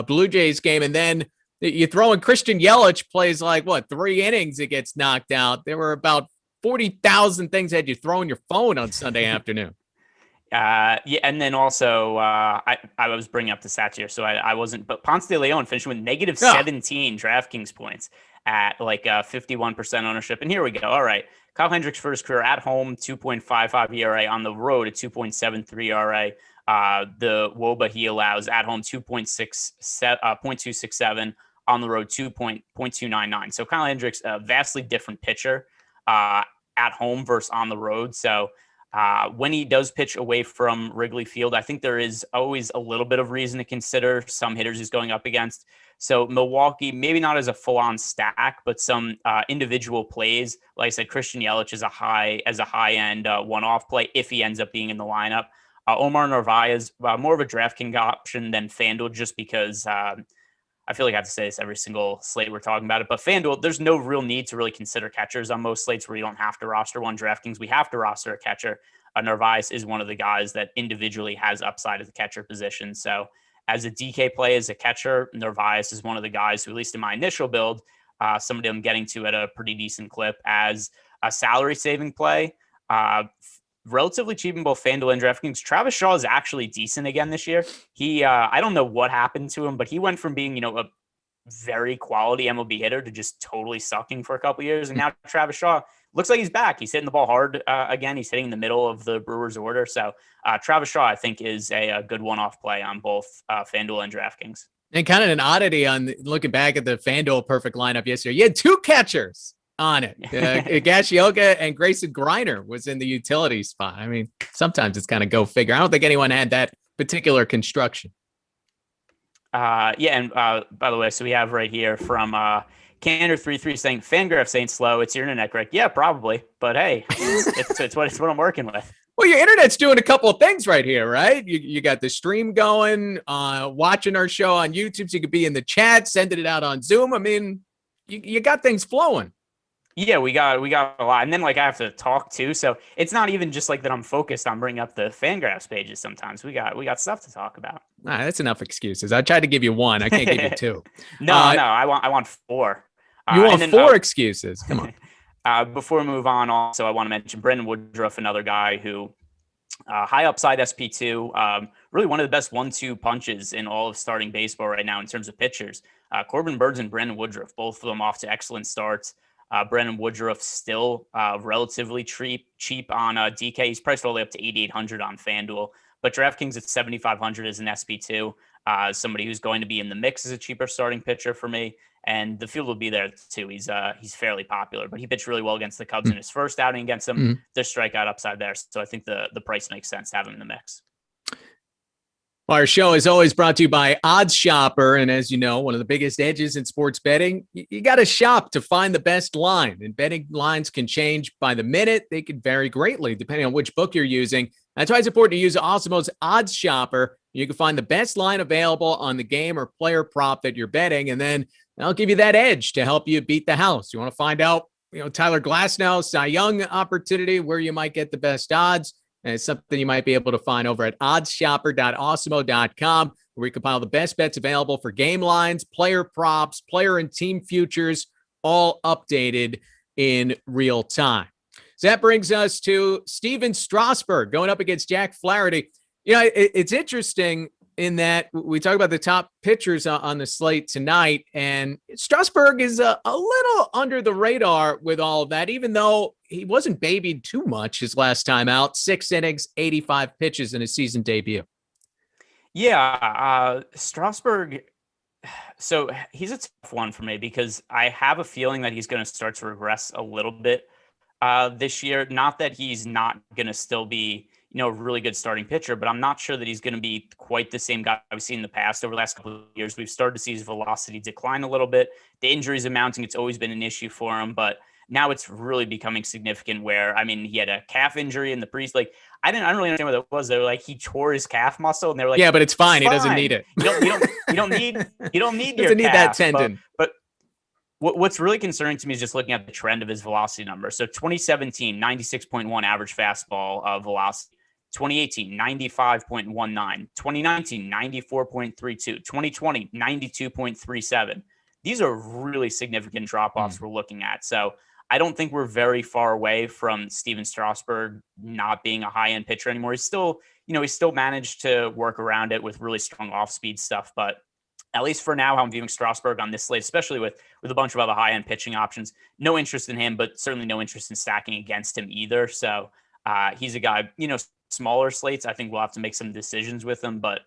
Blue Jays game, and then You throw in Christian Yelich plays like what 3 innings, it gets knocked out. There were about 40,000 things had you throwing your phone on Sunday afternoon. Yeah, and then also I was bringing up the stats here, so I wasn't. But Ponce de Leon finished with negative 17 DraftKings points at like 51% ownership. And here we go. All right, Kyle Hendricks for his career at home 2.55 ERA, on the road at 2.73 ERA. The WOBA he allows at home 0.267, on the road 2.299. So Kyle Hendricks, a vastly different pitcher at home versus on the road. So when he does pitch away from Wrigley Field, I think there is always a little bit of reason to consider some hitters he's going up against. So Milwaukee, maybe not as a full-on stack, but some individual plays. Like I said, Christian Yelich is a high-end one-off play if he ends up being in the lineup. Omar Narvaez, more of a DraftKings option than Fanduel, just because I feel like I have to say this every single slate we're talking about it. But Fanduel, there's no real need to really consider catchers on most slates where you don't have to roster one. DraftKings, we have to roster a catcher. Narvaez is one of the guys that individually has upside at the catcher position. So as a DK play as a catcher, Narvaez is one of the guys who, at least in my initial build, somebody I'm getting to at a pretty decent clip. As a salary saving play, relatively cheap in both Fanduel and DraftKings. Travis Shaw is actually decent again this year. He, I don't know what happened to him, but he went from being, a very quality MLB hitter to just totally sucking for a couple of years. And now Travis Shaw looks like he's back. He's hitting the ball hard again. He's hitting in the middle of the Brewers order. So Travis Shaw, I think, is a good one-off play on both Fanduel and DraftKings. And kind of an oddity on looking back at the Fanduel perfect lineup yesterday. You had 2 catchers on it. Gashioka and Grayson Griner was in the utility spot. I mean, sometimes it's kind of go figure. I don't think anyone had that particular construction. And by the way, so we have right here from Candor33 saying Fangraph saying slow. It's your internet, correct? Yeah, probably. But hey, it's what I'm working with. Well, your internet's doing a couple of things right here, right? You got the stream going, watching our show on YouTube, so you could be in the chat, sending it out on Zoom. I mean, you got things flowing. Yeah, we got a lot. And then I have to talk too. So it's not even just like that I'm focused on bringing up the Fangraphs pages sometimes. We got stuff to talk about. That's enough excuses. I tried to give you 1. I can't give you 2. No, I want 4. You want 4 excuses. Come on. Before we move on, also, I want to mention Brendan Woodruff, another guy who high upside SP2, really one of the best 1-2 punches in all of starting baseball right now in terms of pitchers. Corbin Burns and Brendan Woodruff, both of them off to excellent starts. Brendan Woodruff still relatively cheap on DK. He's priced all the way up to 8,800 on FanDuel. But DraftKings at 7,500 is an SP2. Somebody who's going to be in the mix as a cheaper starting pitcher for me. And the field will be there too. He's fairly popular, but he pitched really well against the Cubs in his first outing against them. Mm-hmm. There's strikeout upside there. So I think the price makes sense to have him in the mix. Our show is always brought to you by Odds Shopper. And as you know, one of the biggest edges in sports betting, you got to shop to find the best line. And betting lines can change by the minute. They can vary greatly depending on which book you're using. That's why it's important to use Awesemo's Odds Shopper. You can find the best line available on the game or player prop that you're betting. And then they'll give you that edge to help you beat the house. You want to find out, Tyler Glasnow, Cy Young opportunity, where you might get the best odds. And it's something you might be able to find over at oddsshopper.awesemo.com, where we compile the best bets available for game lines, player props, player and team futures, all updated in real time. So that brings us to Steven Strasburg going up against Jack Flaherty. It's interesting in that we talk about the top pitchers on the slate tonight, and Strasburg is a little under the radar with all of that, even though he wasn't babied too much his last time out. 6 innings, 85 pitches in his season debut. Yeah, Strasburg. So he's a tough one for me because I have a feeling that he's going to start to regress a little bit this year. Not that he's not going to still be, a really good starting pitcher, but I'm not sure that he's going to be quite the same guy we've seen in the past. Over the last couple of years, we've started to see his velocity decline a little bit. The injuries are mounting. It's always been an issue for him, but now it's really becoming significant where, he had a calf injury in the I don't really understand what it was. They were like, he tore his calf muscle and they were like, yeah, but it's fine. He doesn't need it. You don't need your calf, that tendon. But what's really concerning to me is just looking at the trend of his velocity number. So 2017, 96.1 average fastball velocity. 2018, 95.19. 2019, 94.32. 2020, 92.37. these are really significant drop-offs we're looking at. So I don't think we're very far away from Steven Strasburg not being a high-end pitcher anymore. He's still, he's still managed to work around it with really strong off-speed stuff. But at least for now, how I'm viewing Strasburg on this slate, especially with a bunch of other high-end pitching options, no interest in him, but certainly no interest in stacking against him either. So he's a guy, smaller slates, I think we'll have to make some decisions with him. But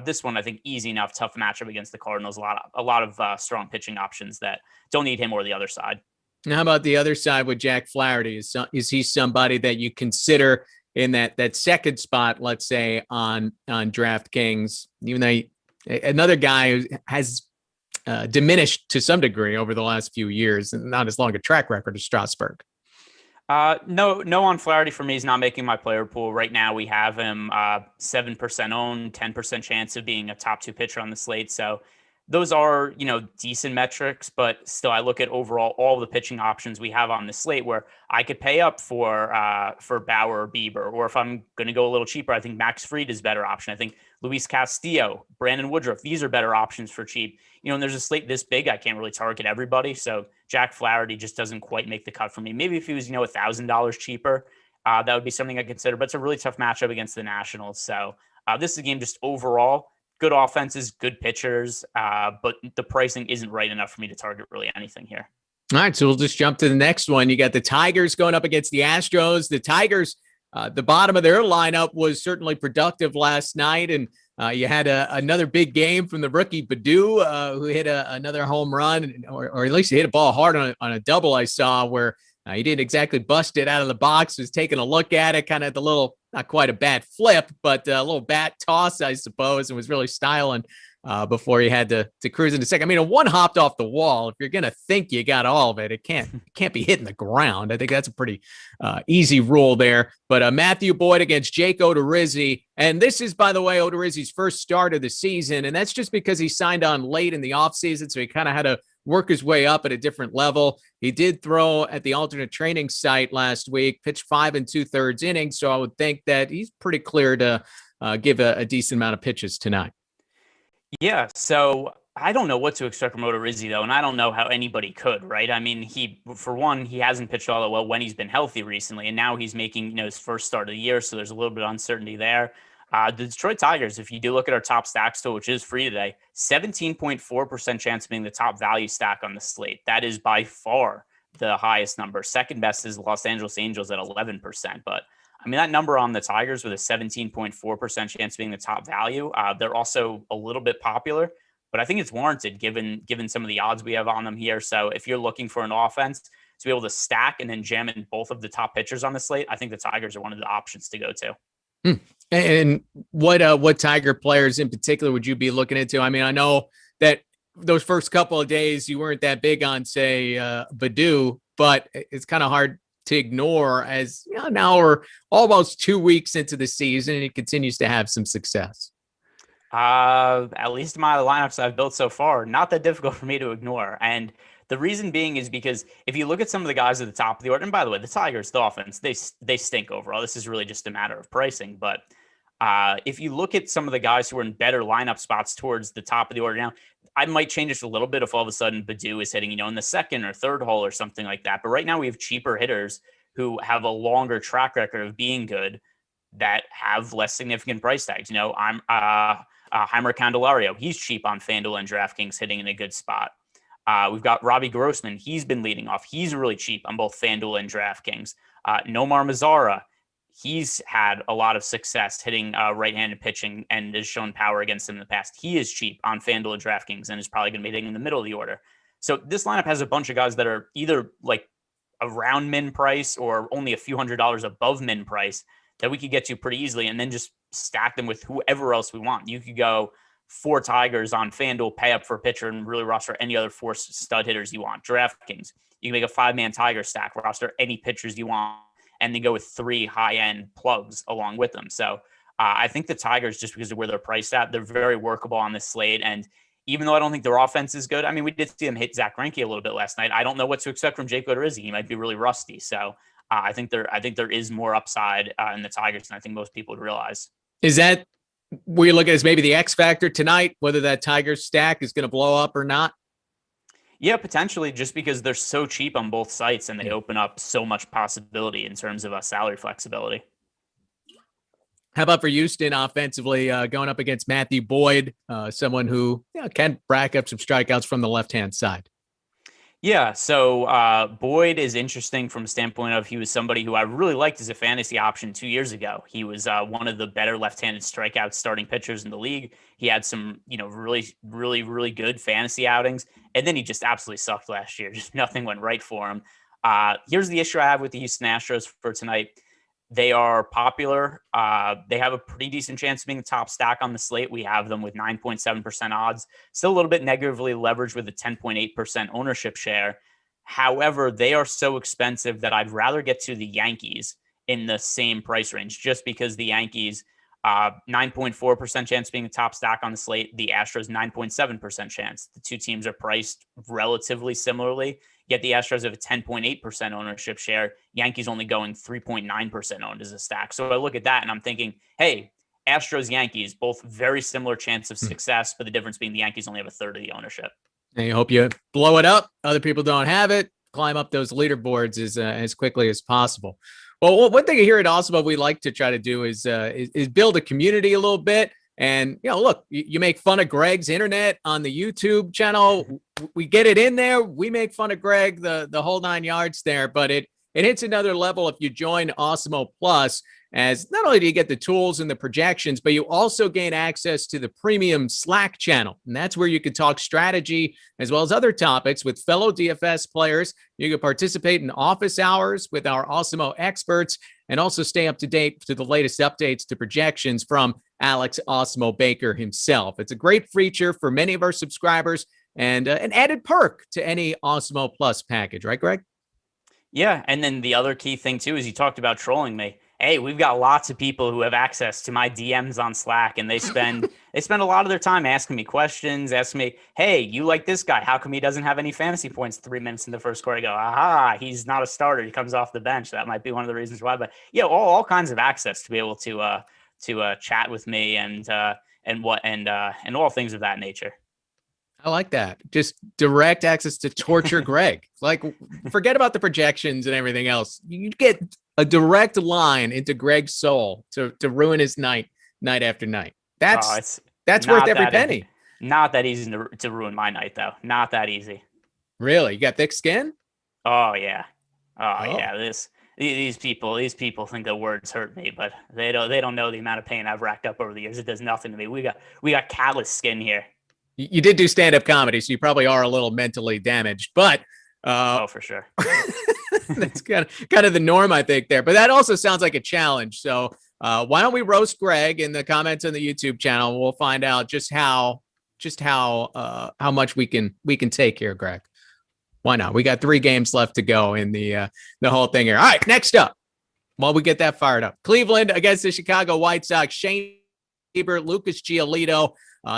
this one, I think easy enough, tough matchup against the Cardinals. A lot of strong pitching options that don't need him or the other side. Now, how about the other side with Jack Flaherty? Is he somebody that you consider in that second spot, let's say on DraftKings, even though another guy who has diminished to some degree over the last few years and not as long a track record as Strasburg? No on Flaherty for me. He's not making my player pool right now. We have him 7% owned, 10% chance of being a top 2 pitcher on the slate. So those are, decent metrics, but still I look at overall all the pitching options we have on the slate where I could pay up for Bauer or Bieber, or if I'm going to go a little cheaper, I think Max Fried is a better option. I think Luis Castillo, Brandon Woodruff, these are better options for cheap. And there's a slate this big, I can't really target everybody. So Jack Flaherty just doesn't quite make the cut for me. Maybe if he was, $1,000 cheaper, that would be something I consider, but it's a really tough matchup against the Nationals. So this is a game just overall. Good offenses, good pitchers, but the pricing isn't right enough for me to target really anything here. All right, so we'll just jump to the next one. You got the Tigers going up against the Astros. The Tigers, the bottom of their lineup was certainly productive last night, and you had another big game from the rookie Baddoo, who hit another home run, or at least he hit a ball hard on a double I saw where he didn't exactly bust it out of the box, was taking a look at it, kind of the little, not quite a bat flip, but a little bat toss, I suppose, and was really styling before he had to cruise into second. I mean, a one hopped off the wall. If you're going to think you got all of it, it can't be hitting the ground. I think that's a pretty easy rule there. But Matthew Boyd against Jake Odorizzi. And this is, by the way, Odorizzi's first start of the season. And that's just because he signed on late in the offseason. So he kind of had to work his way up at a different level. He did throw at the alternate training site last week, pitched 5 2/3 innings. So I would think that he's pretty clear to give a decent amount of pitches tonight. Yeah, so I don't know what to expect from Odorizzi, though, and I don't know how anybody could, right? I mean, he hasn't pitched all that well when he's been healthy recently, and now he's making, his first start of the year, so there's a little bit of uncertainty there. The Detroit Tigers, if you do look at our top stack still, which is free today, 17.4% chance of being the top value stack on the slate. That is by far the highest number. Second best is Los Angeles Angels at 11%. But I mean, that number on the Tigers with a 17.4% chance of being the top value, they're also a little bit popular, but I think it's warranted given some of the odds we have on them here. So if you're looking for an offense to be able to stack and then jam in both of the top pitchers on the slate, I think the Tigers are one of the options to go to. And what Tiger players in particular would you be looking into? I mean, I know that those first couple of days you weren't that big on, say, Baddoo, but it's kind of hard to ignore as now we're almost 2 weeks into the season and he continues to have some success. At least my lineups I've built so far, not that difficult for me to ignore. And the reason being is because if you look at some of the guys at the top of the order, and by the way, the Tigers, the offense, they stink overall. This is really just a matter of pricing. But if you look at some of the guys who are in better lineup spots towards the top of the order now, I might change this a little bit if all of a sudden Baddoo is hitting, in the second or third hole or something like that. But right now we have cheaper hitters who have a longer track record of being good that have less significant price tags. I'm Heimer Candelario. He's cheap on Fanduel and DraftKings, hitting in a good spot. We've got Robbie Grossman. He's been leading off. He's really cheap on both Fanduel and DraftKings. Nomar Mazara. He's had a lot of success hitting right-handed pitching and has shown power against him in the past. He is cheap on Fanduel and DraftKings and is probably going to be hitting in the middle of the order. So this lineup has a bunch of guys that are either like around min price or only a few $100s above min price that we could get to pretty easily and then just stack them with whoever else we want. You could go 4 Tigers on Fanduel, pay up for a pitcher, and really roster any other 4 stud hitters you want. DraftKings, you can make a 5-man Tiger stack, roster any pitchers you want, and then go with 3 high-end plugs along with them. So I think the Tigers, just because of where they're priced at, they're very workable on this slate. And even though I don't think their offense is good, I mean, we did see them hit Zach Greinke a little bit last night. I don't know what to expect from Jake Odorizzi. He might be really rusty. So I think there is more upside in the Tigers than I think most people would realize. Is that where you look at as maybe the X factor tonight, whether that Tigers stack is going to blow up or not? Yeah, potentially, just because they're so cheap on both sites and they Yeah. open up so much possibility in terms of salary flexibility. How about for Houston offensively, going up against Matthew Boyd, someone who can rack up some strikeouts from the left-hand side? Yeah, so Boyd is interesting from a standpoint of he was somebody who I really liked as a fantasy option 2 years ago. He was one of the better left-handed strikeout starting pitchers in the league. He had some, really good fantasy outings, and then he just absolutely sucked last year. Just nothing went right for him. Here's the issue I have with the Houston Astros for tonight. They are popular. They have a pretty decent chance of being the top stack on the slate. We have them with 9.7% odds, still a little bit negatively leveraged with a 10.8% ownership share. However, they are so expensive that I'd rather get to the Yankees in the same price range, just because the Yankees, 9.4% chance of being the top stack on the slate, the Astros 9.7% chance. The two teams are priced relatively similarly. Yet the Astros have a 10.8% ownership share. Yankees only going 3.9% owned as a stack. So I look at that and I'm thinking, hey, Astros, Yankees, both very similar chance of success, but the difference being the Yankees only have a third of the ownership. And you hope you blow it up. Other people don't have it. Climb up those leaderboards as quickly as possible. Well, one thing here at Awesemo we like to try to do is build a community a little bit. And, look, you make fun of Greg's internet on the YouTube channel. We get it in there. We make fun of Greg, the whole 9 yards there, but it hits another level if you join Awesemo Plus, as not only do you get the tools and the projections, but you also gain access to the premium Slack channel. And that's where you can talk strategy as well as other topics with fellow DFS players. You can participate in office hours with our Awesemo experts and also stay up to date to the latest updates to projections from Alex Awesemo Baker himself. It's a great feature for many of our subscribers and an added perk to any Awesemo Plus package, right, Greg? Yeah, and then the other key thing too is you talked about trolling me. Hey, we've got lots of people who have access to my DMs on Slack, and they spend a lot of their time asking me questions, asking me, "Hey, you like this guy? How come he doesn't have any fantasy points 3 minutes in the first quarter?" I go, "Aha, he's not a starter. He comes off the bench. That might be one of the reasons why." But yeah, all kinds of access to be able to chat with me and all things of that nature. I like that. Just direct access to torture Greg. Like, forget about the projections and everything else. You get a direct line into Greg's soul to ruin his night after night. That's worth every penny. Not that easy to ruin my night, though. Not that easy. Really? You got thick skin? Oh yeah. Oh yeah. These people think the words hurt me, but they don't know the amount of pain I've racked up over the years. It does nothing to me. We got callous skin here. You did do stand-up comedy, so you probably are a little mentally damaged, but for sure. That's kind of the norm, I think, there. But that also sounds like a challenge. So why don't we roast Greg in the comments on the YouTube channel? We'll find out just how much we can take here, Greg. Why not? We got 3 games left to go in the whole thing here. All right, next up, while we get that fired up, Cleveland against the Chicago White Sox. Shane Bieber, Lucas Giolito.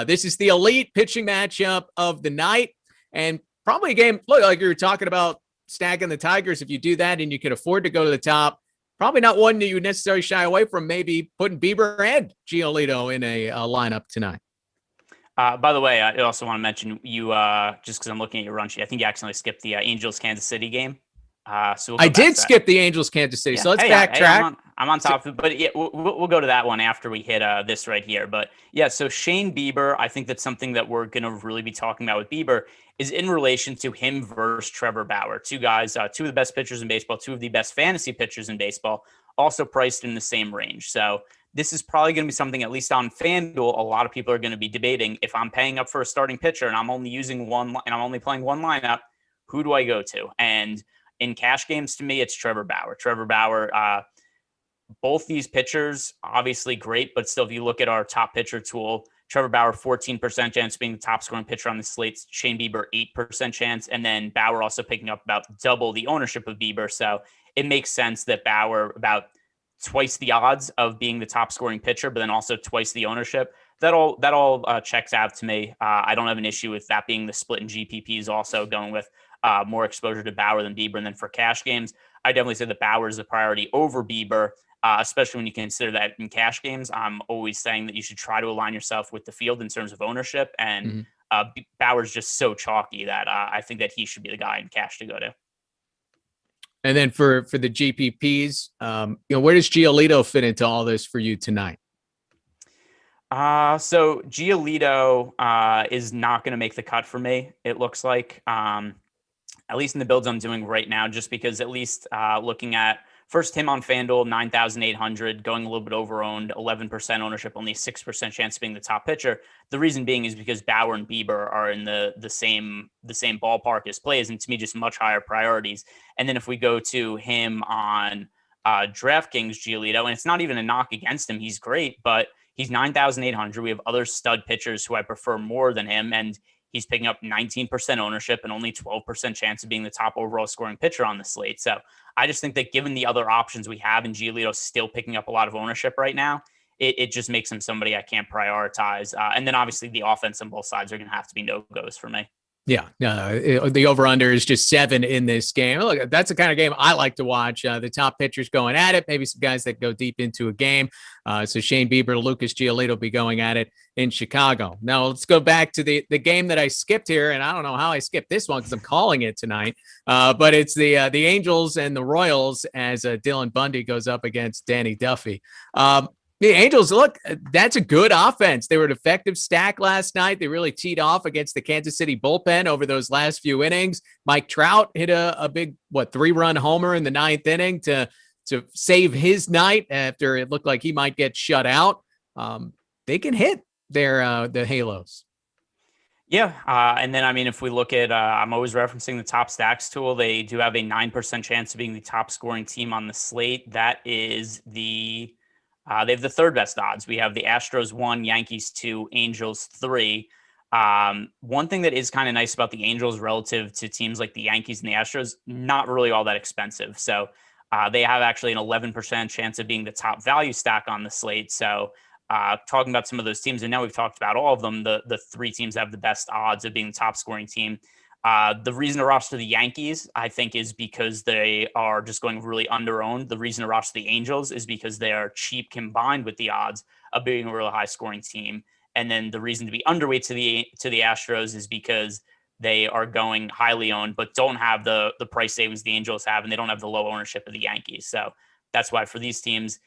This is the elite pitching matchup of the night, and probably a game. Look, like you were talking about stacking the Tigers. If you do that and you can afford to go to the top, probably not one that you would necessarily shy away from. Maybe putting Bieber and Giolito in a lineup tonight. By the way, I also want to mention you just because I'm looking at your run sheet. I think you accidentally skipped the Angels Kansas City game. So I did skip the Angels Kansas City. Yeah. So let's backtrack. I'm on top of it, but yeah, we'll go to that one after we hit this right here. But yeah, so Shane Bieber, I think that's something that we're going to really be talking about with Bieber is in relation to him versus Trevor Bauer. Two guys, two of the best pitchers in baseball, two of the best fantasy pitchers in baseball, also priced in the same range. So this is probably going to be something, at least on FanDuel, a lot of people are going to be debating. If I'm paying up for a starting pitcher and I'm only using one and I'm only playing one lineup, who do I go to? And in cash games, to me, it's Trevor Bauer. Trevor Bauer, both these pitchers, obviously great, but still, if you look at our top pitcher tool, Trevor Bauer, 14% chance of being the top scoring pitcher on the slate. Shane Bieber, 8% chance. And then Bauer also picking up about double the ownership of Bieber. So it makes sense that Bauer, about twice the odds of being the top scoring pitcher, but then also twice the ownership. That all checks out to me. I don't have an issue with that being the split in GPPs, also going with more exposure to Bauer than Bieber. And then for cash games, I definitely say that Bauer is the priority over Bieber, especially when you consider that in cash games. I'm always saying that you should try to align yourself with the field in terms of ownership. And Bauer's just so chalky that I think that he should be the guy in cash to go to. And then for the GPPs, where does Giolito fit into all this for you tonight? So Giolito is not going to make the cut for me, it looks like. At least in the builds I'm doing right now, just because at least looking at first him on FanDuel, 9,800, going a little bit over owned, 11% ownership, only 6% chance of being the top pitcher. The reason being is because Bauer and Bieber are in the same ballpark as plays, and to me, just much higher priorities. And then if we go to him on DraftKings, Giolito, and it's not even a knock against him, he's great, but he's 9,800. We have other stud pitchers who I prefer more than him, and he's picking up 19% ownership and only 12% chance of being the top overall scoring pitcher on the slate. So I just think that given the other options we have, and Giolito still picking up a lot of ownership right now, it just makes him somebody I can't prioritize. And then obviously the offense on both sides are going to have to be no-goes for me. Yeah, the over-under is just 7 in this game. Look, that's the kind of game I like to watch. The top pitchers going at it, maybe some guys that go deep into a game. So Shane Bieber, Lucas Giolito will be going at it in Chicago. Now let's go back to the game that I skipped here, and I don't know how I skipped this one because I'm calling it tonight. But it's the Angels and the Royals as Dylan Bundy goes up against Danny Duffy. The Angels, look, that's a good offense. They were an effective stack last night. They really teed off against the Kansas City bullpen over those last few innings. Mike Trout hit a big, 3-run homer in the 9th inning to save his night after it looked like he might get shut out. They can hit the Halos. Yeah. And then, if we look at, I'm always referencing the top stacks tool. They do have a 9% chance of being the top scoring team on the slate. That is they have the third best odds. We have the Astros 1, Yankees 2, Angels 3. One thing that is kind of nice about the Angels relative to teams like the Yankees and the Astros, not really all that expensive. So they have actually an 11% chance of being the top value stack on the slate. So talking about some of those teams, and now we've talked about all of them, the 3 teams have the best odds of being the top scoring team. The reason to roster the Yankees, I think, is because they are just going really under-owned. The reason to roster the Angels is because they are cheap combined with the odds of being a really high-scoring team. And then the reason to be underweight to the Astros is because they are going highly owned, but don't have the price savings the Angels have, and they don't have the low ownership of the Yankees. So that's why for these teams,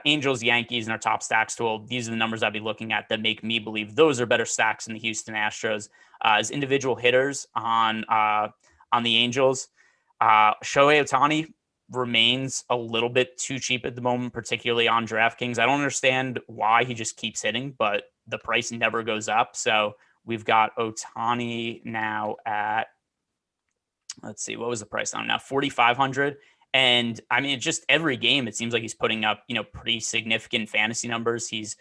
Angels, Yankees, and our top stacks tool, these are the numbers I'd be looking at that make me believe those are better stacks than the Houston Astros. As individual hitters on the Angels, Shohei Ohtani remains a little bit too cheap at the moment, particularly on DraftKings. I don't understand why he just keeps hitting, but the price never goes up. So we've got Ohtani now at, let's see, what was the price on him now? 4,500. And just every game, it seems like he's putting up, pretty significant fantasy numbers. He's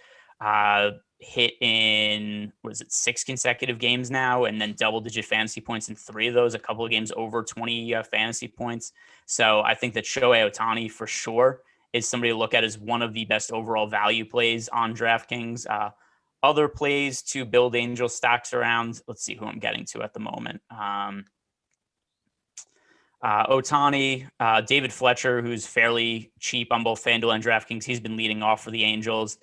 hit in, 6 consecutive games now, and then double-digit fantasy points in 3 of those, a couple of games over 20 fantasy points. So I think that Shohei Ohtani for sure is somebody to look at as one of the best overall value plays on DraftKings. Other plays to build Angel stacks around, let's see who I'm getting to at the moment. Ohtani, David Fletcher, who's fairly cheap on both FanDuel and DraftKings. He's been leading off for the Angels.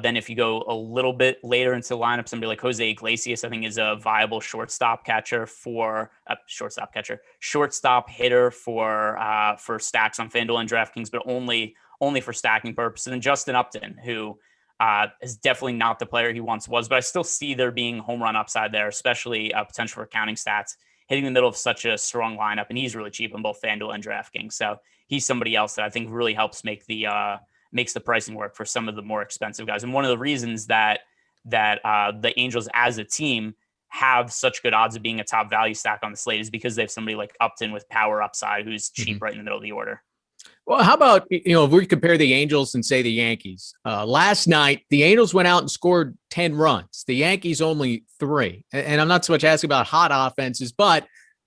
Then if you go a little bit later into the lineup, somebody like Jose Iglesias, I think, is a viable shortstop hitter for stacks on FanDuel and DraftKings, but only for stacking purposes. And Justin Upton, who is definitely not the player he once was, but I still see there being home run upside there, especially potential for counting stats, hitting the middle of such a strong lineup. And he's really cheap on both FanDuel and DraftKings. So he's somebody else that I think really helps makes the pricing work for some of the more expensive guys. And one of the reasons that the Angels as a team have such good odds of being a top value stack on the slate is because they have somebody like Upton with power upside who's cheap right in the middle of the order. Well, how about, if we compare the Angels and say the Yankees? Last night, the Angels went out and scored 10 runs. The Yankees only 3. And I'm not so much asking about hot offenses, but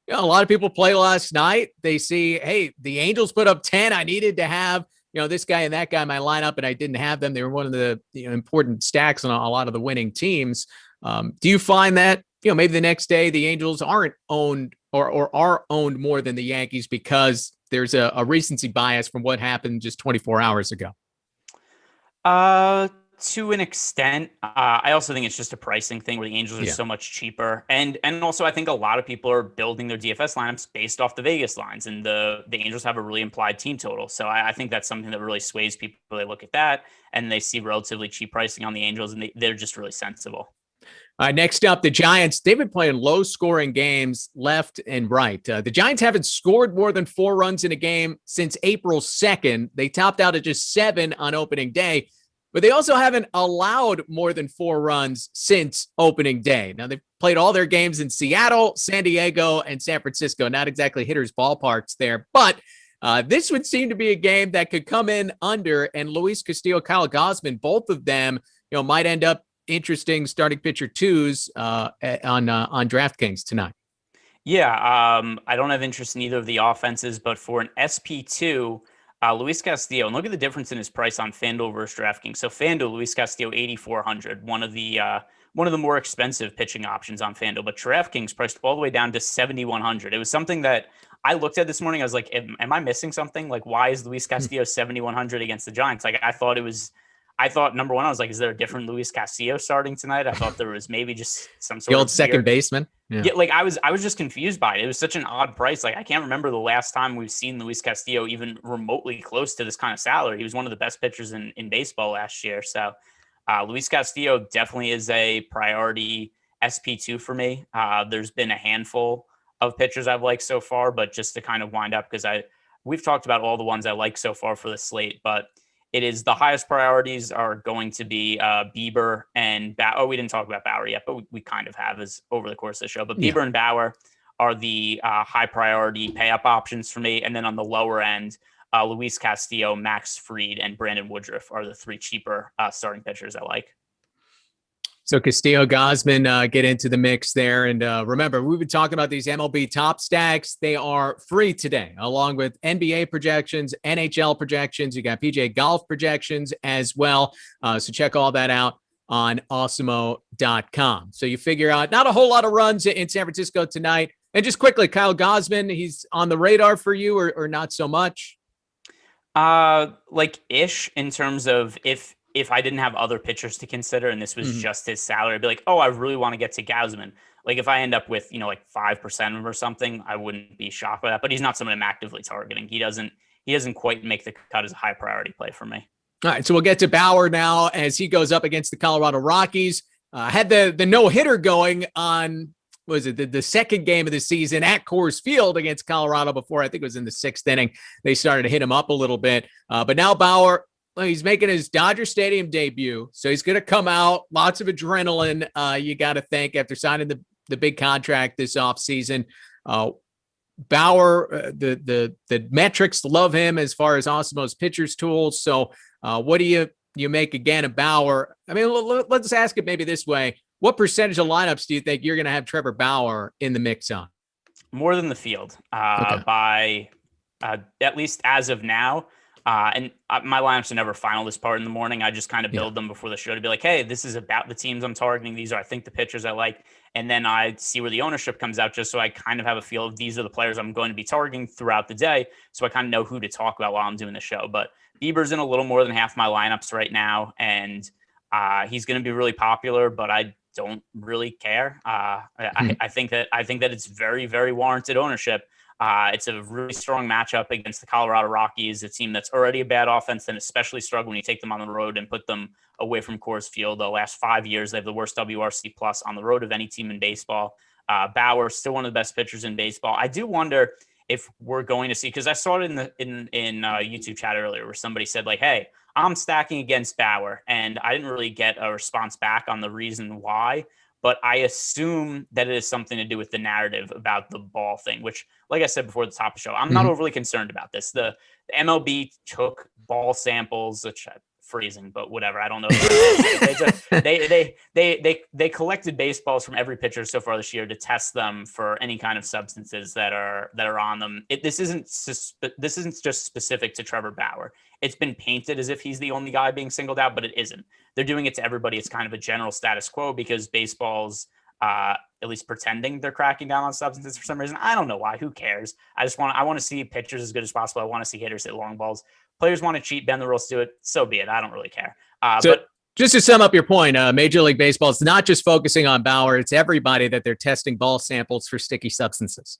a lot of people play last night. They see, hey, the Angels put up 10. I needed to have, this guy and that guy in my lineup, and I didn't have them. They were one of the important stacks on a lot of the winning teams. Do you find that, maybe the next day the Angels aren't owned or are owned more than the Yankees because there's a recency bias from what happened just 24 hours ago? To an extent, I also think it's just a pricing thing where the Angels are so much cheaper, and also I think a lot of people are building their DFS lineups based off the Vegas lines, and the Angels have a really implied team total, so I think that's something that really sways people. They look at that and they see relatively cheap pricing on the Angels, and they're just really sensible. Next up, the Giants. They've been playing low-scoring games left and right. The Giants haven't scored more than 4 runs in a game since April 2nd. They topped out at just 7 on opening day. But they also haven't allowed more than 4 runs since opening day. Now, they've played all their games in Seattle, San Diego, and San Francisco. Not exactly hitters' ballparks there. But this would seem to be a game that could come in under. And Luis Castillo, Kyle Gosman, both of them, might end up interesting starting pitcher 2s on DraftKings tonight. Yeah, I don't have interest in either of the offenses. But for an SP2, Luis Castillo, and look at the difference in his price on Fanduel versus DraftKings. So Fanduel, Luis Castillo, 8,400, one of the more expensive pitching options on Fanduel. But DraftKings priced all the way down to 7,100. It was something that I looked at this morning. I was like, am I missing something? Like, why is Luis Castillo 7,100 against the Giants? Like, I thought number one, I was like, is there a different Luis Castillo starting tonight? I thought there was maybe just some sort of weird second baseman. Yeah, like I was just confused by it. It was such an odd price. Like I can't remember the last time we've seen Luis Castillo even remotely close to this kind of salary. He was one of the best pitchers in baseball last year. So Luis Castillo definitely is a priority SP2 for me. There's been a handful of pitchers I've liked so far, but just to kind of wind up, because we've talked about all the ones I like so far for the slate, but it is the highest priorities are going to be Bieber and Bauer. We didn't talk about Bauer yet, but we kind of have as over the course of the show. But Bieber and Bauer are the high priority pay up options for me. And then on the lower end, Luis Castillo, Max Fried, and Brandon Woodruff are the 3 cheaper starting pitchers I like. So Castillo, Gosman get into the mix there. And remember, we've been talking about these MLB top stacks. They are free today, along with NBA projections, NHL projections. You got PGA golf projections as well. So check all that out on Awesemo.com. So you figure out not a whole lot of runs in San Francisco tonight. And just quickly, Kyle Gosman, he's on the radar for you or not so much? Like ish in terms of if I didn't have other pitchers to consider and this was just his salary, I'd be like, oh, I really want to get to Gosman. Like if I end up with, like 5% of him or something, I wouldn't be shocked by that, but he's not someone I'm actively targeting. He doesn't quite make the cut as a high priority play for me. All right. So we'll get to Bauer now as he goes up against the Colorado Rockies. Had the no-hitter going on, was it the second game of the season at Coors Field against Colorado before, I think it was in the 6th inning. They started to hit him up a little bit. But now Bauer, he's making his Dodger Stadium debut, so he's going to come out. Lots of adrenaline, you got to think, after signing the big contract this offseason. Bauer, the metrics love him as far as Awesemo's pitchers tools. So what do you make again of Bauer? I mean, let's ask it maybe this way. What percentage of lineups do you think you're going to have Trevor Bauer in the mix on? More than the field by at least as of now. And my lineups are never final this part in the morning. I just kind of build them before the show to be like, hey, this is about the teams I'm targeting. These are, I think, the pitchers I like. And then I see where the ownership comes out just so I kind of have a feel of these are the players I'm going to be targeting throughout the day. So I kind of know who to talk about while I'm doing the show. But Bieber's in a little more than half my lineups right now. And he's going to be really popular, but I don't really care. I think that it's very, very warranted ownership. It's a really strong matchup against the Colorado Rockies, a team that's already a bad offense and especially struggle when you take them on the road and put them away from Coors Field. The last 5 years, they have the worst WRC plus on the road of any team in baseball. Bauer, still one of the best pitchers in baseball. I do wonder if we're going to see, because I saw it in YouTube chat earlier where somebody said like, hey, I'm stacking against Bauer. And I didn't really get a response back on the reason why. But I assume that it has something to do with the narrative about the ball thing, which, like I said before at the top of the show, I'm not overly concerned about this. The MLB took ball samples, which phrasing, but whatever. I don't know. They collected baseballs from every pitcher so far this year to test them for any kind of substances that are on them. This isn't just specific to Trevor Bauer. It's been painted as if he's the only guy being singled out, but it isn't. They're doing it to everybody. It's kind of a general status quo because baseball's at least pretending they're cracking down on substances for some reason. I don't know why. Who cares? I want to see pitchers as good as possible. I want to see hitters hit long balls. Players want to cheat, bend the rules, do it. So be it. I don't really care. So Just to sum up your point, Major League Baseball is not just focusing on Bauer. It's everybody that they're testing ball samples for sticky substances.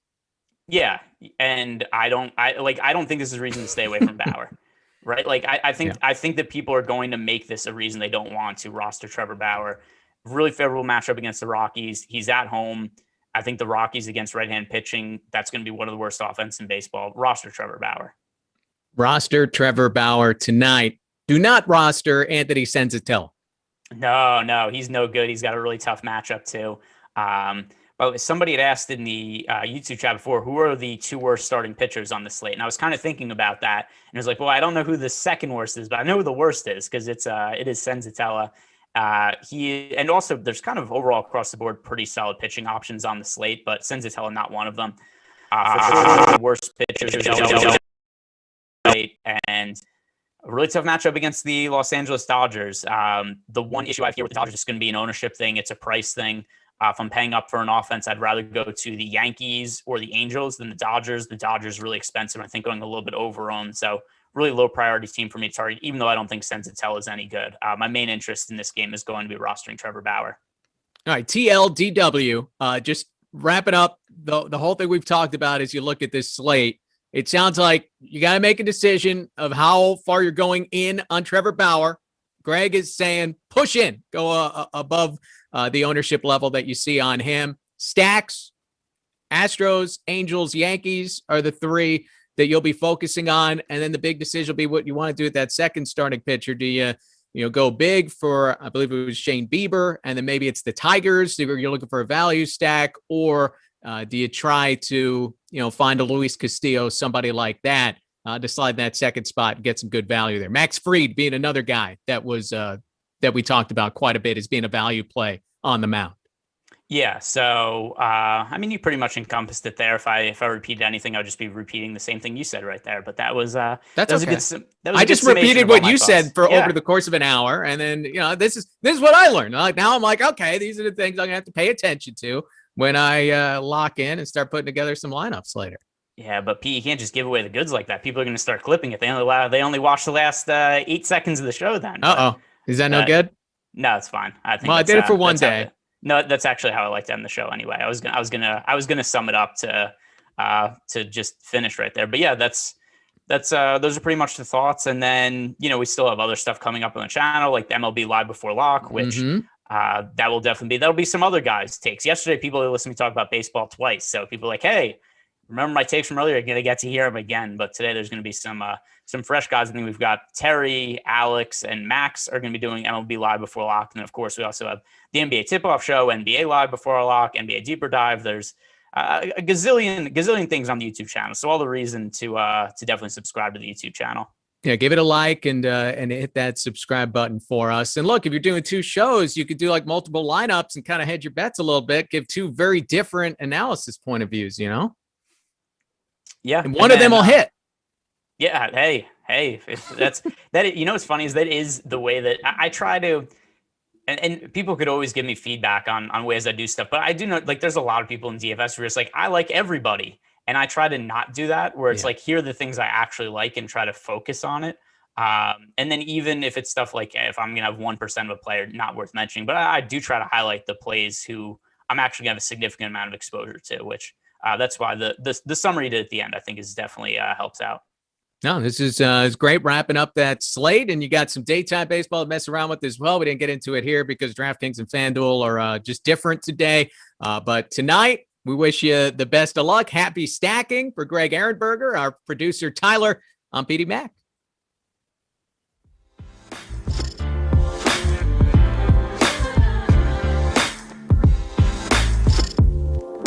Yeah. And I don't think this is a reason to stay away from Bauer. Right. Like I think that people are going to make this a reason they don't want to roster Trevor Bauer. Really favorable matchup against the Rockies. He's at home. I think the Rockies against right-hand pitching, that's going to be one of the worst offense in baseball. Roster Trevor Bauer. Roster Trevor Bauer tonight. Do not roster Anthony Senzatella. No, he's no good. He's got a really tough matchup too. But somebody had asked in the YouTube chat before, who are the 2 worst starting pitchers on the slate? And I was kind of thinking about that. And I was like, well, I don't know who the second worst is, but I know who the worst is because it is Senzatella. And also there's kind of overall across the board pretty solid pitching options on the slate, but Senzatella not one of them. For sure, the worst pitchers, and a really tough matchup against the Los Angeles Dodgers. The one issue I have here with the Dodgers is going to be an ownership thing. It's a price thing. If I'm paying up for an offense, I'd rather go to the Yankees or the Angels than the Dodgers. The Dodgers really expensive. I think going a little bit overowned. So really low priority team for me to target, even though I don't think Senzatella is any good. My main interest in this game is going to be rostering Trevor Bauer. All right, TLDW, just wrapping up the whole thing we've talked about as you look at this slate. It sounds like you got to make a decision of how far you're going in on Trevor Bauer. Greg is saying push in, go above the ownership level that you see on him. Stacks, Astros, Angels, Yankees are the 3 that you'll be focusing on. And then the big decision will be what you want to do with that second starting pitcher. Do you go big for, I believe it was Shane Bieber, and then maybe it's the Tigers, you're looking for a value stack, or do you try to, find a Luis Castillo, somebody like that, to slide that second spot and get some good value there? Max Fried being another guy that was that we talked about quite a bit as being a value play on the mound. Yeah. So, you pretty much encompassed it there. If I repeated anything, I would just be repeating the same thing you said right there. But that was okay. I just repeated what you said for over the course of an hour. And then, this is what I learned. Now I'm like, okay, these are the things I'm going to have to pay attention to when I lock in and start putting together some lineups later. Yeah, but Pete, you can't just give away the goods like that. People are going to start clipping it. They only watch the last 8 seconds of the show then. Is that no good? No, it's fine. I think. Well, I did it for one day. No, that's actually how I like to end the show anyway. I was gonna sum it up to just finish right there. But yeah, that's those are pretty much the thoughts. And then, we still have other stuff coming up on the channel, like the MLB Live Before Lock, which that'll be some other guys' takes. Yesterday, people listened to me talk about baseball twice. So people are like, hey, remember my takes from earlier? You're going to get to hear them again. But today there's going to be some fresh guys. I think we've got Terry, Alex, and Max are going to be doing MLB Live Before Lock. And of course, we also have the NBA Tip-Off Show, NBA Live Before Lock, NBA Deeper Dive. There's a gazillion things on the YouTube channel. So all the reason to definitely subscribe to the YouTube channel. Yeah, give it a like and hit that subscribe button for us. And look, if you're doing 2 shows, you could do like multiple lineups and kind of hedge your bets a little bit, give 2 very different analysis point of views, Yeah. And one of them will hit. Yeah. Hey, that's that. What's funny is that is the way that I try to, and people could always give me feedback on ways I do stuff, but I do know, like, there's a lot of people in DFS where it's like, I like everybody. And I try to not do that, where it's like, here are the things I actually like and try to focus on it. And then even if it's stuff like, if I'm going to have 1% of a player, not worth mentioning, but I do try to highlight the plays who I'm actually going to have a significant amount of exposure to, which that's why the summary at the end, I think, is definitely helps out. No, this is great wrapping up that slate, and you got some daytime baseball to mess around with as well. We didn't get into it here because Draftkings and Fanduel are just different today. But tonight, we wish you the best of luck. Happy stacking for Greg Ehrenberg, our producer Tyler. I'm PeteyMac.